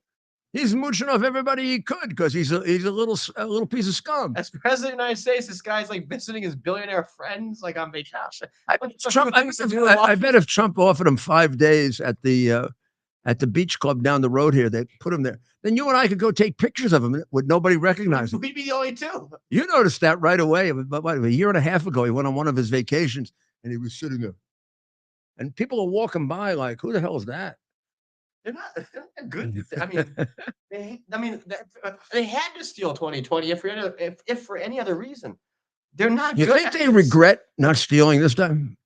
He's mooching off everybody he could because he's a little piece of scum. As president of the United States, this guy's like visiting his billionaire friends, like on vacation. I, Like, it's a Trump, few things to do in I bet if Trump offered him 5 days at the beach club down the road here, they put him there. Then you and I could go take pictures of him with nobody recognizing him. We'd be the only two. You noticed that right away. But a year and a half ago, he went on one of his vacations and he was sitting there. And people are walking by like, who the hell is that? They're not good. I mean, they had to steal 2020 if for any other reason. They're not You good. think they regret not stealing this time?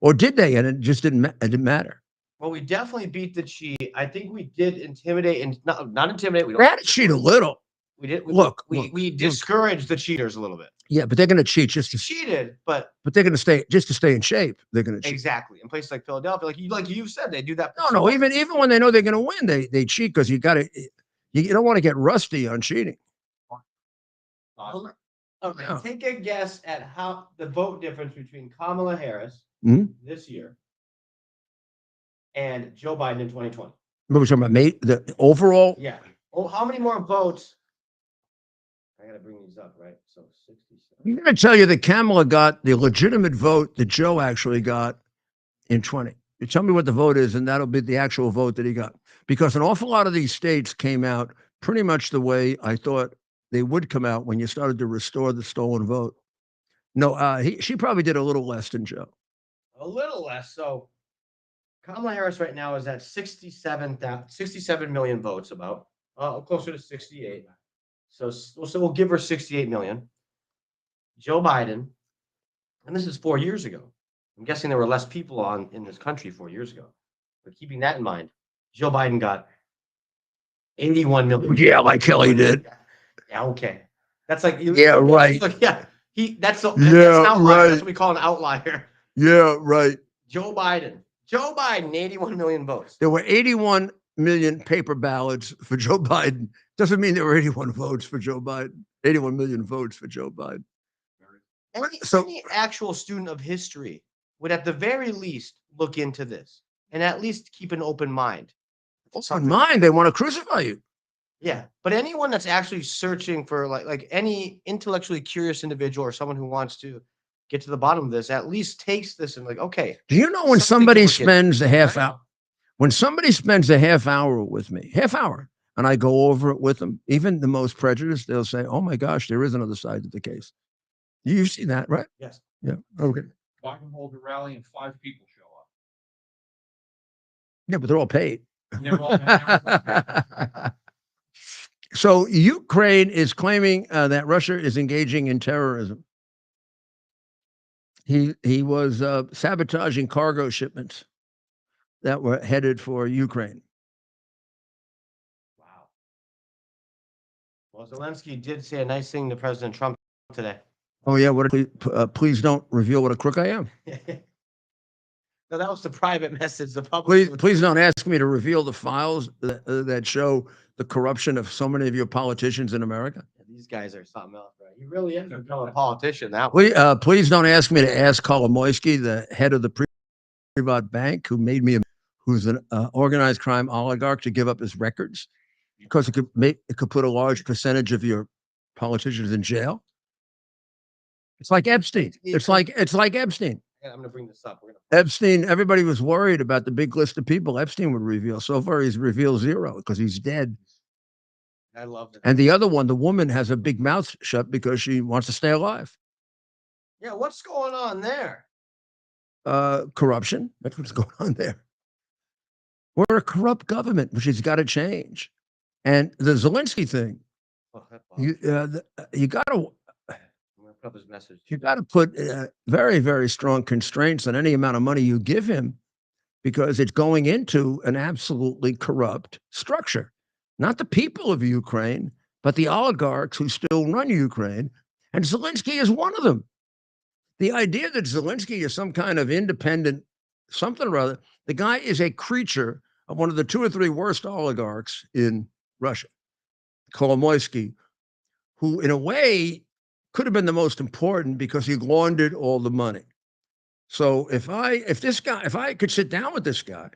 Or did they? And it just didn't matter. Well, we definitely beat the cheat. I think we did intimidate and not intimidate. We had to cheat a little. We did. Look, We discouraged the cheaters a little bit. Yeah, but they're going to cheat just to Cheated, but they're going to stay in shape. They're going to cheat. exactly in places like Philadelphia, like you said, they do that. No. Even when they know they're going to win, they cheat because you don't want to get rusty on cheating. Okay, Yeah. take a guess at how the vote difference between Kamala Harris Mhm. this year and Joe Biden in 2020. What we're talking about, mate? The overall. Yeah. Oh, how many more votes? I gotta bring these up, right? So 67. I'm going to tell you that Kamala got the legitimate vote that Joe actually got in 20. You tell me what the vote is, and that'll be the actual vote that he got. Because an awful lot of these states came out pretty much the way I thought they would come out when you started to restore the stolen vote. No, she probably did a little less than Joe. A little less. So Kamala Harris right now is at 67 million votes, about closer to 68. So we'll give her 68 million. Joe Biden, and this is 4 years ago. I'm guessing there were less people in this country 4 years ago. But keeping that in mind, Joe Biden got 81 million. Yeah, like Kelly did. Yeah, okay. That's like Yeah, right. Yeah, that's an Yeah, outlier. right. That's what we call an outlier. Yeah, right. Joe Biden, 81 million votes. There were 81 million paper ballots for Joe Biden. Doesn't mean there were 81 votes for Joe Biden. 81 million votes for Joe Biden. Any actual student of history would at the very least look into this and at least keep an open mind. On mine, they want to crucify you. Yeah, but anyone that's actually searching for like any intellectually curious individual or someone who wants to get to the bottom of this, at least takes this and like, okay. Do you know when something to somebody look into, spends a half right? hour? When somebody spends a half hour with me, half hour, and I go over it with them, even the most prejudiced, they'll say, "Oh my gosh, there is another side to the case." You see that, right? Yes. Yeah. Okay. Biden hold a rally and 5 people show up. Yeah, but they're all paid. And they're all- So Ukraine is claiming that Russia is engaging in terrorism. He was sabotaging cargo shipments that were headed for Ukraine. Wow. Well, Zelensky did say a nice thing to President Trump today. Oh yeah, please don't reveal what a crook I am. No, that was the private message. The public. Please don't ask me to reveal the files that show the corruption of so many of your politicians in America. These guys are something else, right? He really is becoming a politician now. Please don't ask me to ask Kolomoisky, the head of the Privat Bank, who's an organized crime oligarch, to give up his records because it could put a large percentage of your politicians in jail. It's like Epstein. It's like Epstein. I'm going to bring this up. Epstein, everybody was worried about the big list of people Epstein would reveal. So far, he's revealed 0 because he's dead. I love it. And the other one, the woman has a big mouth shut because she wants to stay alive. Yeah, what's going on there? Corruption. That's what's going on there. We're a corrupt government, which has got to change. And the Zelensky thing, you got to. Up his message. You got to put very, very strong constraints on any amount of money you give him because it's going into an absolutely corrupt structure. Not the people of Ukraine, but the oligarchs who still run Ukraine. And Zelensky is one of them. The idea that Zelensky is some kind of independent something or other, the guy is a creature of one of the 2 or 3 worst oligarchs in Russia, Kolomoisky, who in a way could have been the most important because he laundered all the money. So if I could sit down with this guy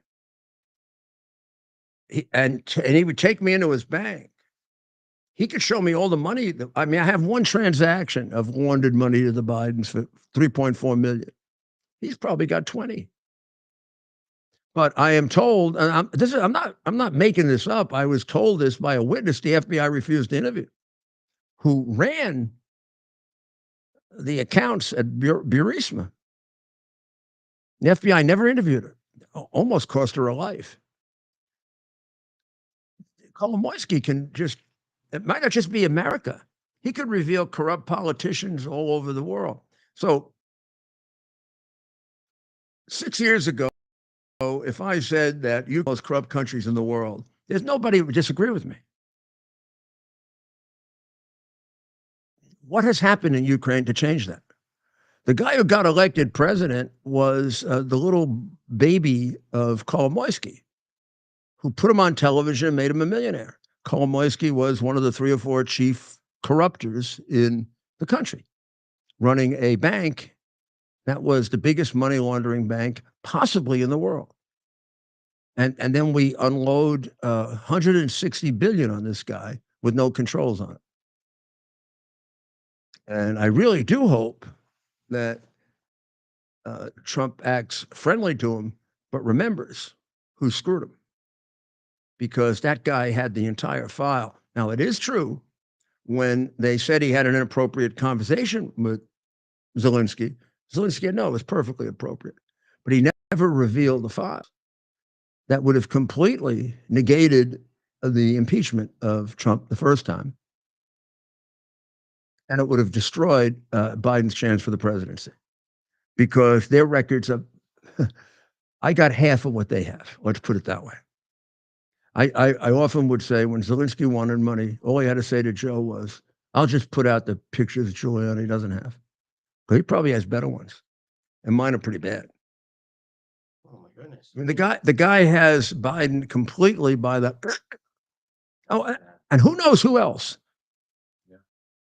and he would take me into his bank, he could show me all the money. I mean, I have one transaction of laundered money to the Bidens for 3.4 million. He's probably got 20. But I am told, and I'm not making this up. I was told this by a witness the FBI refused to interview, who ran the accounts at Burisma. The FBI never interviewed her. Almost cost her a life. Kolomoisky can just, it might not just be America. He could reveal corrupt politicians all over the world. So 6 years ago, if I said that you most corrupt countries in the world, there's nobody who would disagree with me. What has happened in Ukraine to change that? The guy who got elected president was the little baby of Kolomoisky, who put him on television and made him a millionaire. Kolomoisky was one of the 3 or 4 chief corruptors in the country, running a bank that was the biggest money laundering bank possibly in the world. And then we unload 160 billion on this guy with no controls on it. And I really do hope that Trump acts friendly to him, but remembers who screwed him, because that guy had the entire file. Now, it is true, when they said he had an inappropriate conversation with Zelensky, Zelensky, no, it was perfectly appropriate, but he never revealed the file. That would have completely negated the impeachment of Trump the first time. And it would have destroyed Biden's chance for the presidency, because their records of, I got half of what they have. Let's put it that way. I often would say, when Zelensky wanted money, all he had to say to Joe was, I'll just put out the pictures Giuliani doesn't have. But he probably has better ones. And mine are pretty bad. Oh my goodness. I mean, the guy has Biden completely by the, oh, and who knows who else? Yeah.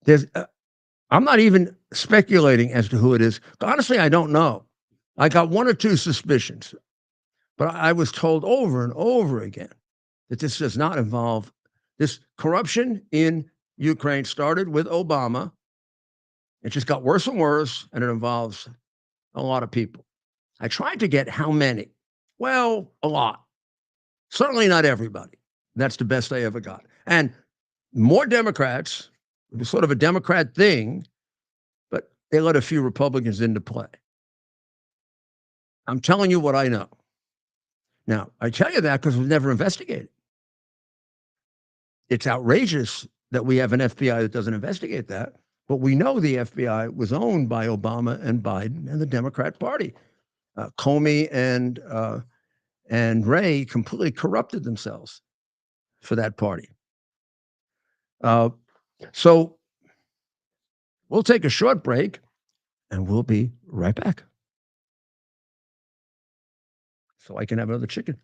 There's, I'm not even speculating as to who it is. Honestly, I don't know. I got 1 or 2 suspicions, but I was told over and over again that this does not involve, this corruption in Ukraine started with Obama. It just got worse and worse, and it involves a lot of people. I tried to get how many? Well, a lot. Certainly not everybody. That's the best I ever got. And more Democrats, it was sort of a Democrat thing, but they let a few Republicans into play. I'm telling you what I know. Now, I tell you that because we've never investigated. It's outrageous that we have an FBI that doesn't investigate that, but we know the FBI was owned by Obama and Biden and the Democrat Party. Comey and Wray completely corrupted themselves for that party. So we'll take a short break, and we'll be right back. So I can have another chicken.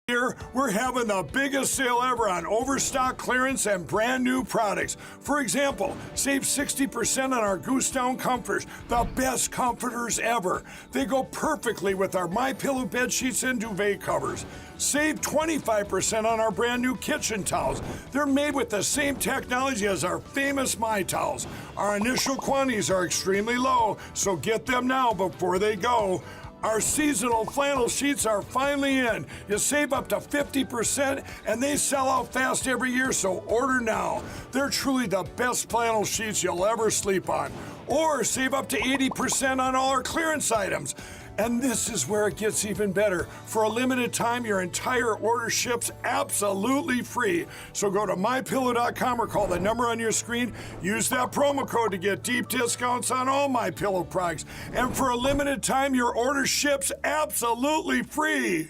Here, we're having the biggest sale ever on overstock clearance and brand new products. For example, save 60% on our Goose Down comforters, the best comforters ever. They go perfectly with our MyPillow bed sheets and duvet covers. Save 25% on our brand new kitchen towels. They're made with the same technology as our famous My Towels. Our initial quantities are extremely low, so get them now before they go. Our seasonal flannel sheets are finally in. You save up to 50% and they sell out fast every year, so order now. They're truly the best flannel sheets you'll ever sleep on. Or save up to 80% on all our clearance items. And this is where it gets even better. For a limited time, your entire order ships absolutely free. So go to MyPillow.com or call the number on your screen. Use that promo code to get deep discounts on all MyPillow products. And for a limited time, your order ships absolutely free.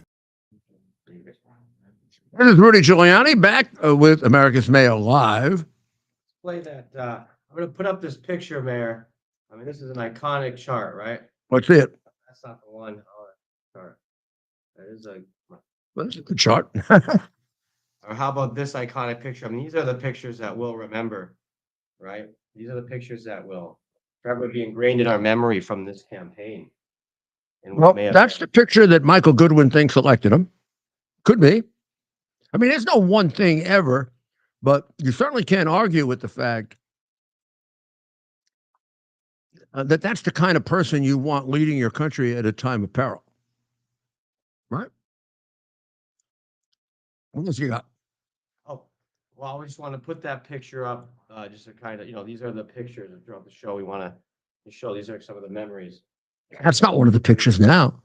This is Rudy Giuliani back with America's Mayor Live. Play that. I'm going to put up this picture, Mayor, I mean, this is an iconic chart, right? Let's see it. That's not the one. Chart. That is a. Well, that's a good chart. Or how about this iconic picture? I mean, these are the pictures that we'll remember, right? These are the pictures that will forever be ingrained in our memory from this campaign. And we Well, may have- that's the picture that Michael Goodwin thinks elected him. Could be. I mean, there's no one thing ever, but you certainly can't argue with the fact that that's the kind of person you want leading your country at a time of peril. Right? What else you got? Oh, well, we just want to put that picture up, just to kind of, these are the pictures throughout the show. We want to show these are some of the memories. That's not one of the pictures now.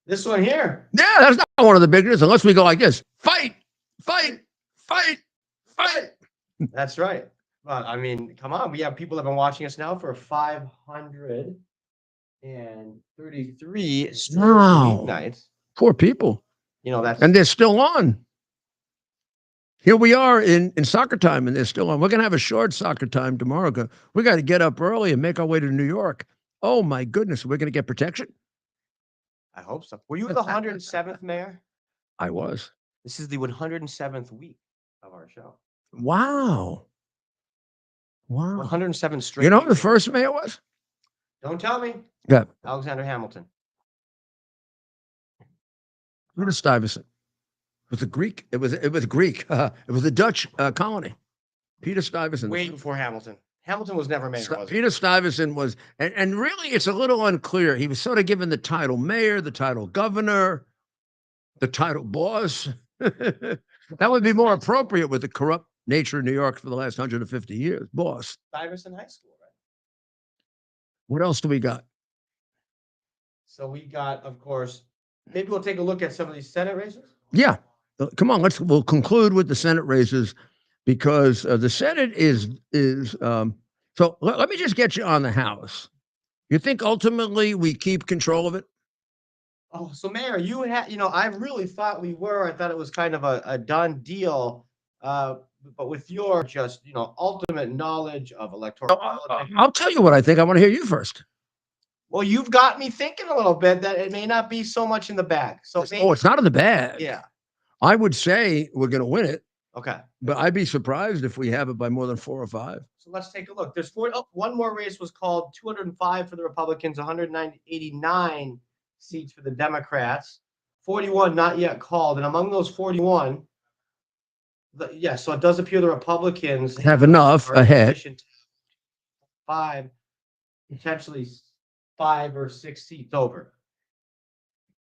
This one here. Yeah, that's not one of the pictures unless we go like this. Fight, fight, fight, fight. That's right. But I mean, come on. We have people that have been watching us now for 533 Wow. weeknights. Poor people. That's And they're still on. Here we are in soccer time, and they're still on. We're going to have a short soccer time tomorrow. We got to get up early and make our way to New York. Oh, my goodness. We're going to get protection? I hope so. Were you the 107th mayor? I was. This is the 107th week of our show. Wow. Wow. 107 straight. You know who the weeks. first mayor was? Don't tell me. Yeah. Alexander Hamilton. Peter Stuyvesant. It was a Greek. It was Greek. It was a Dutch colony. Peter Stuyvesant. Way before Hamilton. Hamilton was never mayor, was he? Peter Stuyvesant was, and really it's a little unclear. He was sort of given the title mayor, the title governor, the title boss. That would be more appropriate with the corrupt nature of New York for the last 150 years. Boss. Stuyvesant High School, right? What else do we got? So we got, of course, maybe we'll take a look at some of these Senate races. Yeah. Come on, we'll conclude with the Senate races because the Senate is so let me just get you on the House. You think ultimately we keep control of it? Oh, so Mayor, you had, I really thought we were. I thought it was kind of a done deal. But with your just, ultimate knowledge of electoral politics. I'll tell you what I think. I want to hear you first. Well, you've got me thinking a little bit that it may not be so much in the bag. So Oh, it's not in the bag. Yeah. I would say we're going to win it, Okay. but I'd be surprised if we have it by more than 4 or 5. So let's take a look. There's one more race was called 205 for the Republicans, 189 seats for the Democrats, 41 not yet called. And among those 41, so it does appear the Republicans Have enough are ahead. sufficient to 5, potentially 5 or 6 seats over.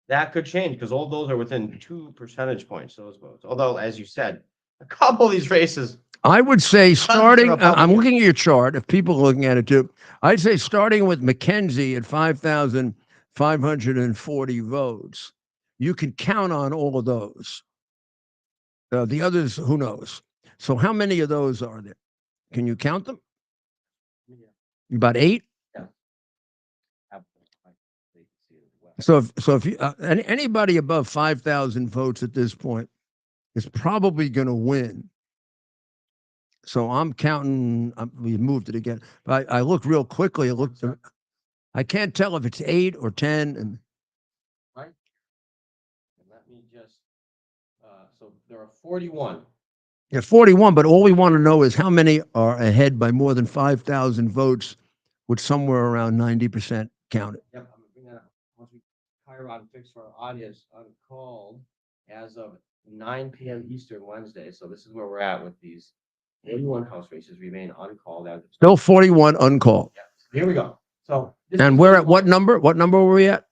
That could change because all those are within 2 percentage points, those votes. Although, as you said, a couple of these races. I would say starting, I'm Republican. looking at your chart. If people are looking at it too, I'd say starting with McKenzie at 5,540 votes, you can count on all of those. The others, who knows? So how many of those are there? Can you count them? Yeah. About 8? So if you anybody above 5,000 votes at this point is probably going to win. So I'm counting. We moved it again. But I looked real quickly. I can't tell if it's 8 or 10. And Right. And let me just. So there are 41. yeah, 41. But all we want to know is how many are ahead by more than 5,000 votes, with somewhere around 90% counted. Yep, I'm gonna bring that up. Once we Chiron fix for our audience uncalled as of 9 p.m. Eastern Wednesday. So this is where we're at with these 41 House races remain uncalled as of Still 41 uncalled. yeah. Here we go. So this And is we're at what number? What number were we at?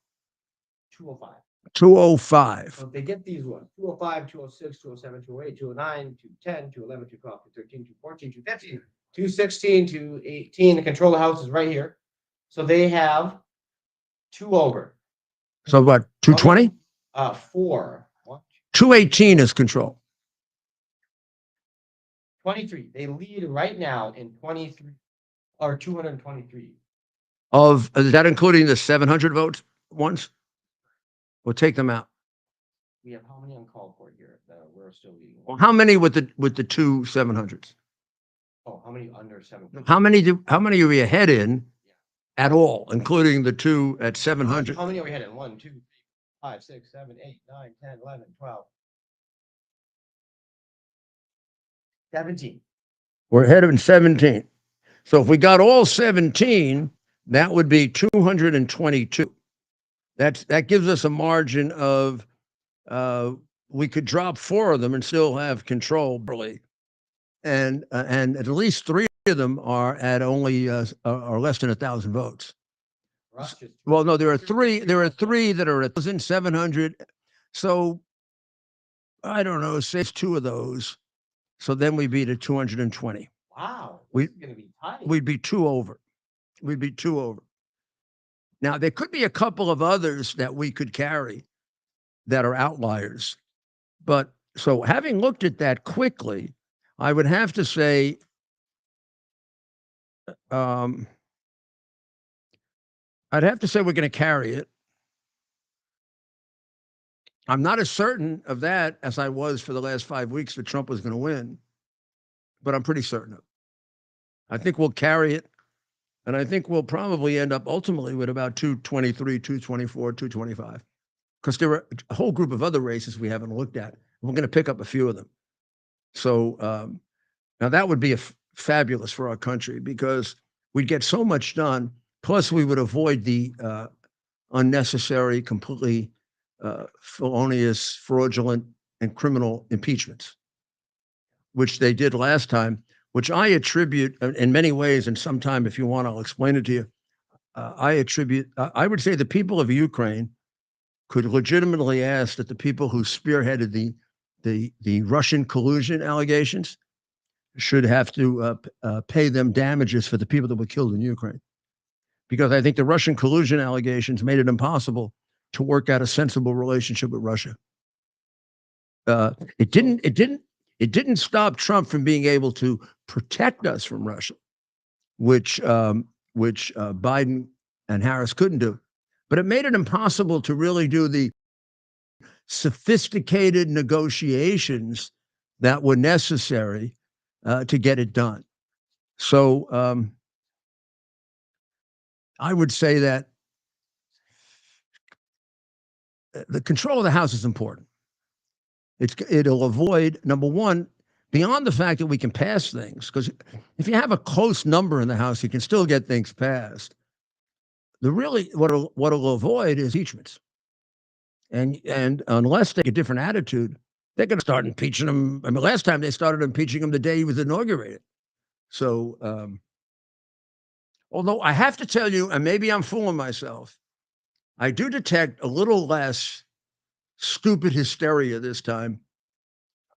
205. 205. So if they get these ones 205, 206, 207, 208, 209, 210, 211, 212, 213, 214, 215, 216, 218. The control of the House is right here. So they have 2 over. So what? 220? 4. 218 is control. 23. They lead right now in 23 or 223. Is that including the 700 votes ones? We'll take them out. We have how many uncalled for here that we're still leading? Well, how many with the 2 700s? Oh, how many under 700? How many are we ahead in at all, including the two at 700? How many are we heading? 1, 2, 3, 4, 5, 6, 7, 8, 9, 10, 11, 12. 17. We're ahead in 17. So if we got all 17, that would be 222. That gives us a margin of we could drop 4 of them and still have control, really. And at least 3 of them are at only are less than 1,000 votes. Russia's Well, no, there are 3 that are at 1,700. So I don't know, say it's 2 of those. So then we'd be to 220. Wow. We- This is gonna be tight. We'd be 2 over. We'd be 2 over. Now, there could be a couple of others that we could carry that are outliers. But so having looked at that quickly, I would have to say, I'd have to say we're going to carry it. I'm not as certain of that as I was for the last 5 weeks that Trump was going to win, but I'm pretty certain of it. I think we'll carry it. And I think we'll probably end up ultimately with about 223, 224, 225. Because there are a whole group of other races we haven't looked at. We're going to pick up a few of them. So now that would be fabulous for our country because we'd get so much done. Plus, we would avoid the unnecessary, completely felonious, fraudulent, and criminal impeachments, which they did last time, which I attribute in many ways. And sometime, if you want, I'll explain it to you. I would say the people of Ukraine could legitimately ask that the people who spearheaded the Russian collusion allegations should have to pay them damages for the people that were killed in Ukraine. Because I think the Russian collusion allegations made it impossible to work out a sensible relationship with Russia. It didn't stop Trump from being able to protect us from Russia, which Biden and Harris couldn't do. But it made it impossible to really do the sophisticated negotiations that were necessary to get it done. So I would say that the control of the House is important. It'll avoid, number one, beyond the fact that we can pass things, because if you have a close number in the House, you can still get things passed. What it'll avoid is impeachments. And unless they take a different attitude, they're going to start impeaching him. I mean, last time they started impeaching him the day he was inaugurated. So, although I have to tell you, and maybe I'm fooling myself, I do detect a little less stupid hysteria this time.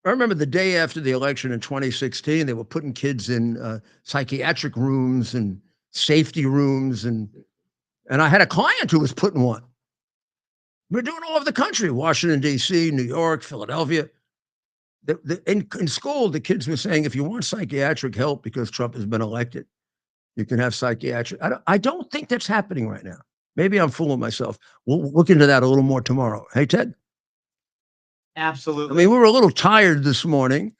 I remember the day after the election in 2016, they were putting kids in psychiatric rooms and safety rooms. And I had a client who was put in one. We're doing all over the country, Washington, D.C., New York, Philadelphia. In school, the kids were saying, if you want psychiatric help because Trump has been elected, you can have psychiatric. I don't think that's happening right now. Maybe I'm fooling myself. We'll look into that a little more tomorrow. Hey, Ted? Absolutely. I mean, we were a little tired this morning.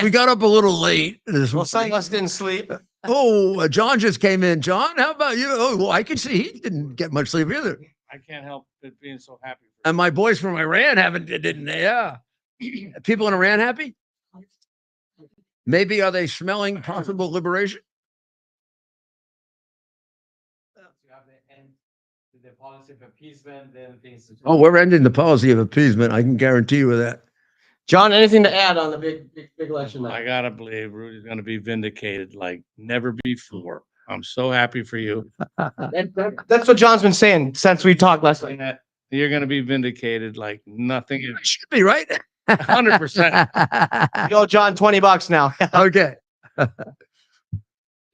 We got up a little late. Well, some of us didn't sleep. Oh, John just came in. John, how about you? Oh, well, I can see he didn't get much sleep either. I can't help but being so happy. And my boys from Iran didn't they? Yeah. People in Iran happy? Maybe are they smelling possible liberation? The policy of appeasement, then things. Oh, we're ending the policy of appeasement. I can guarantee you that. John, anything to add on the big election I night? gotta believe Rudy's gonna be vindicated like never before. I'm so happy for you. That's what John's been saying since we talked last night. That you're gonna be vindicated like nothing. I should be, right? 100% Yo, John, $20 now. Okay.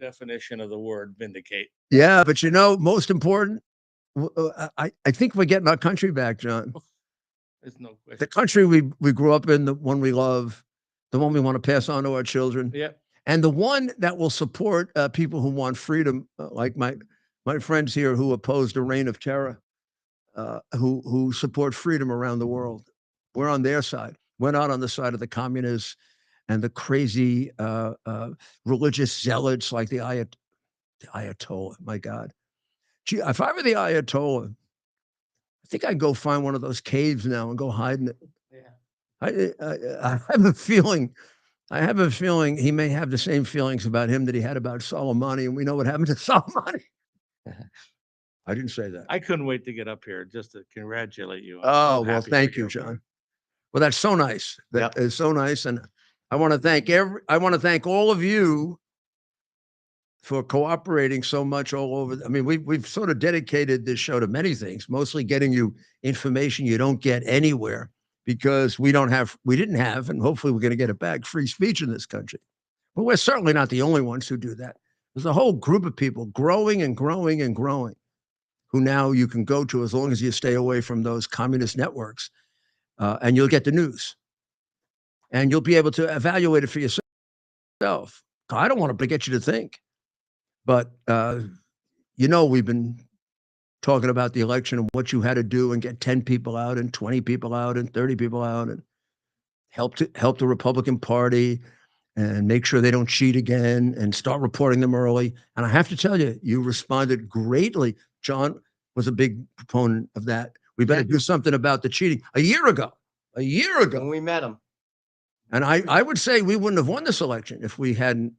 definition of the word vindicate. Yeah, but most important, I think we're getting our country back, John. There's no question. The country we grew up in, the one we love, the one we want to pass on to our children. Yeah. And the one that will support people who want freedom, like my friends here who opposed a reign of terror, who support freedom around the world. We're on their side. We're not on the side of the communists and the crazy religious zealots like the Ayatollah. My God. Gee, if I were the Ayatollah, I think I'd go find one of those caves now and go hide in it. I have a feeling. I have a feeling he may have the same feelings about him that he had about Soleimani, and we know what happened to Soleimani. I didn't say that. I couldn't wait to get up here just to congratulate you. I'm so Oh, well, happy for thank you, John. Well, that's so nice. That Yep. is so nice. And I want to thank all of you for cooperating so much all over. I mean, we've sort of dedicated this show to many things, mostly getting you information you don't get anywhere because we didn't have, and hopefully we're going to get it back, free speech in this country. But we're certainly not the only ones who do that. There's a whole group of people growing and growing and growing who now you can go to as long as you stay away from those communist networks, and you'll get the news. And you'll be able to evaluate it for yourself. I don't want to get you to think, but we've been talking about the election and what you had to do and get 10 people out and 20 people out and 30 people out and help the Republican Party and make sure they don't cheat again and start reporting them early. And I have to tell you, you responded greatly. John was a big proponent of that. We better do something about the cheating. A year ago. When we met him. And I would say we wouldn't have won this election if we hadn't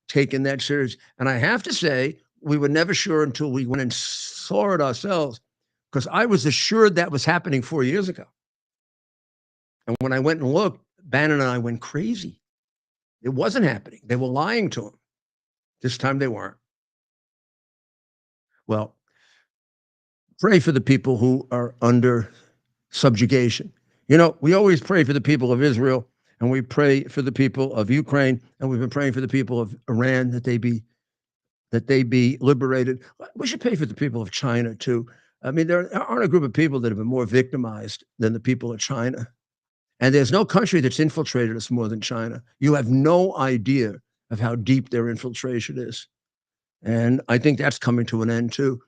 taken that serious. And I have to say, we were never sure until we went and saw it ourselves, because I was assured that was happening 4 years ago. And when I went and looked, Bannon and I went crazy. It wasn't happening. They were lying to him. This time they weren't. Well, pray for the people who are under subjugation. We always pray for the people of Israel, and we pray for the people of Ukraine, and we've been praying for the people of Iran that they be liberated. We should pray for the people of China too. I mean, there aren't a group of people that have been more victimized than the people of China. And there's no country that's infiltrated us more than China. You have no idea of how deep their infiltration is. And I think that's coming to an end too.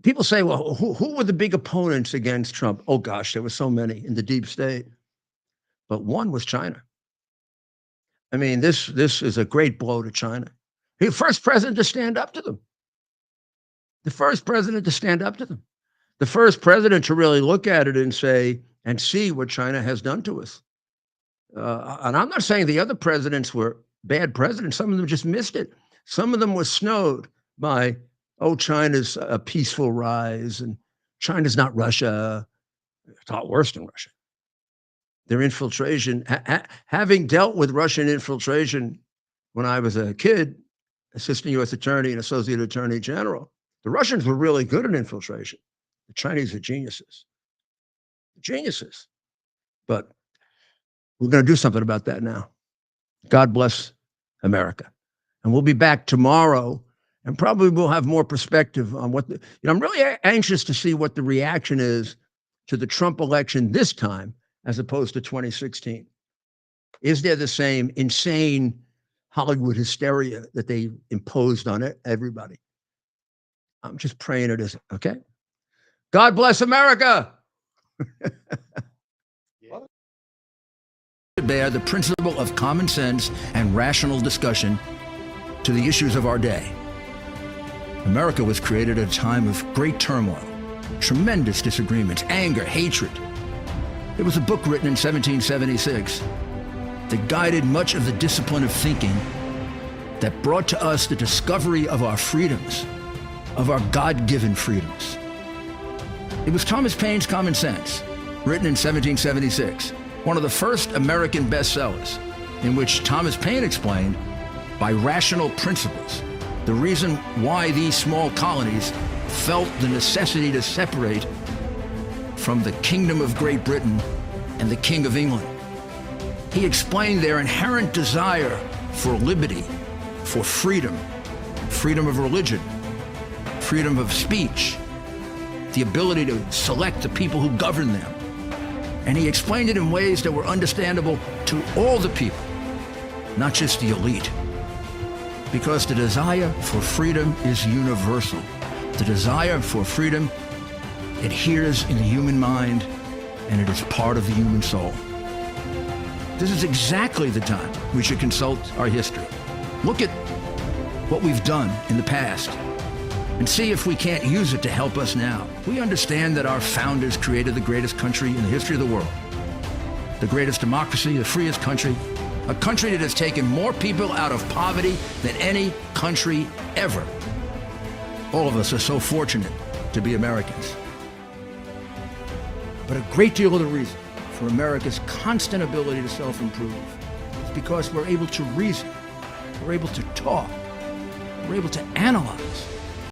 People say, well, who were the big opponents against Trump? Oh gosh, there were so many in the deep state. But one was China. I mean, this is a great blow to China. The first president to stand up to them. The first president to stand up to them. The first president to really look at it and say, and see what China has done to us. And I'm not saying the other presidents were bad presidents. Some of them just missed it. Some of them were snowed by, China's a peaceful rise, and China's not Russia. It's a lot worse than Russia. Their infiltration, having dealt with Russian infiltration when I was a kid, assistant U.S. attorney and associate attorney general, the Russians were really good at infiltration. The Chinese are geniuses. Geniuses. But we're going to do something about that now. God bless America. And we'll be back tomorrow, and probably we'll have more perspective on what I'm really anxious to see what the reaction is to the Trump election this time as opposed to 2016. Is there the same insane Hollywood hysteria that they imposed on everybody? I'm just praying it isn't, okay? God bless America. Bear the principle of common sense and rational discussion to the issues of our day. America was created at a time of great turmoil, tremendous disagreements, anger, hatred. There was a book written in 1776 that guided much of the discipline of thinking that brought to us the discovery of our freedoms, of our God-given freedoms. It was Thomas Paine's Common Sense, written in 1776, one of the first American bestsellers, in which Thomas Paine explained, by rational principles, the reason why these small colonies felt the necessity to separate from the Kingdom of Great Britain and the King of England. He explained their inherent desire for liberty, for freedom, freedom of religion, freedom of speech, the ability to select the people who govern them. And he explained it in ways that were understandable to all the people, not just the elite. Because the desire for freedom is universal. The desire for freedom adheres in the human mind, and it is part of the human soul. This is exactly the time we should consult our history. Look at what we've done in the past and see if we can't use it to help us now. We understand that our founders created the greatest country in the history of the world, the greatest democracy, the freest country, a country that has taken more people out of poverty than any country ever. All of us are so fortunate to be Americans. But a great deal of the reason for America's constant ability to self-improve is because we're able to reason, we're able to talk, we're able to analyze,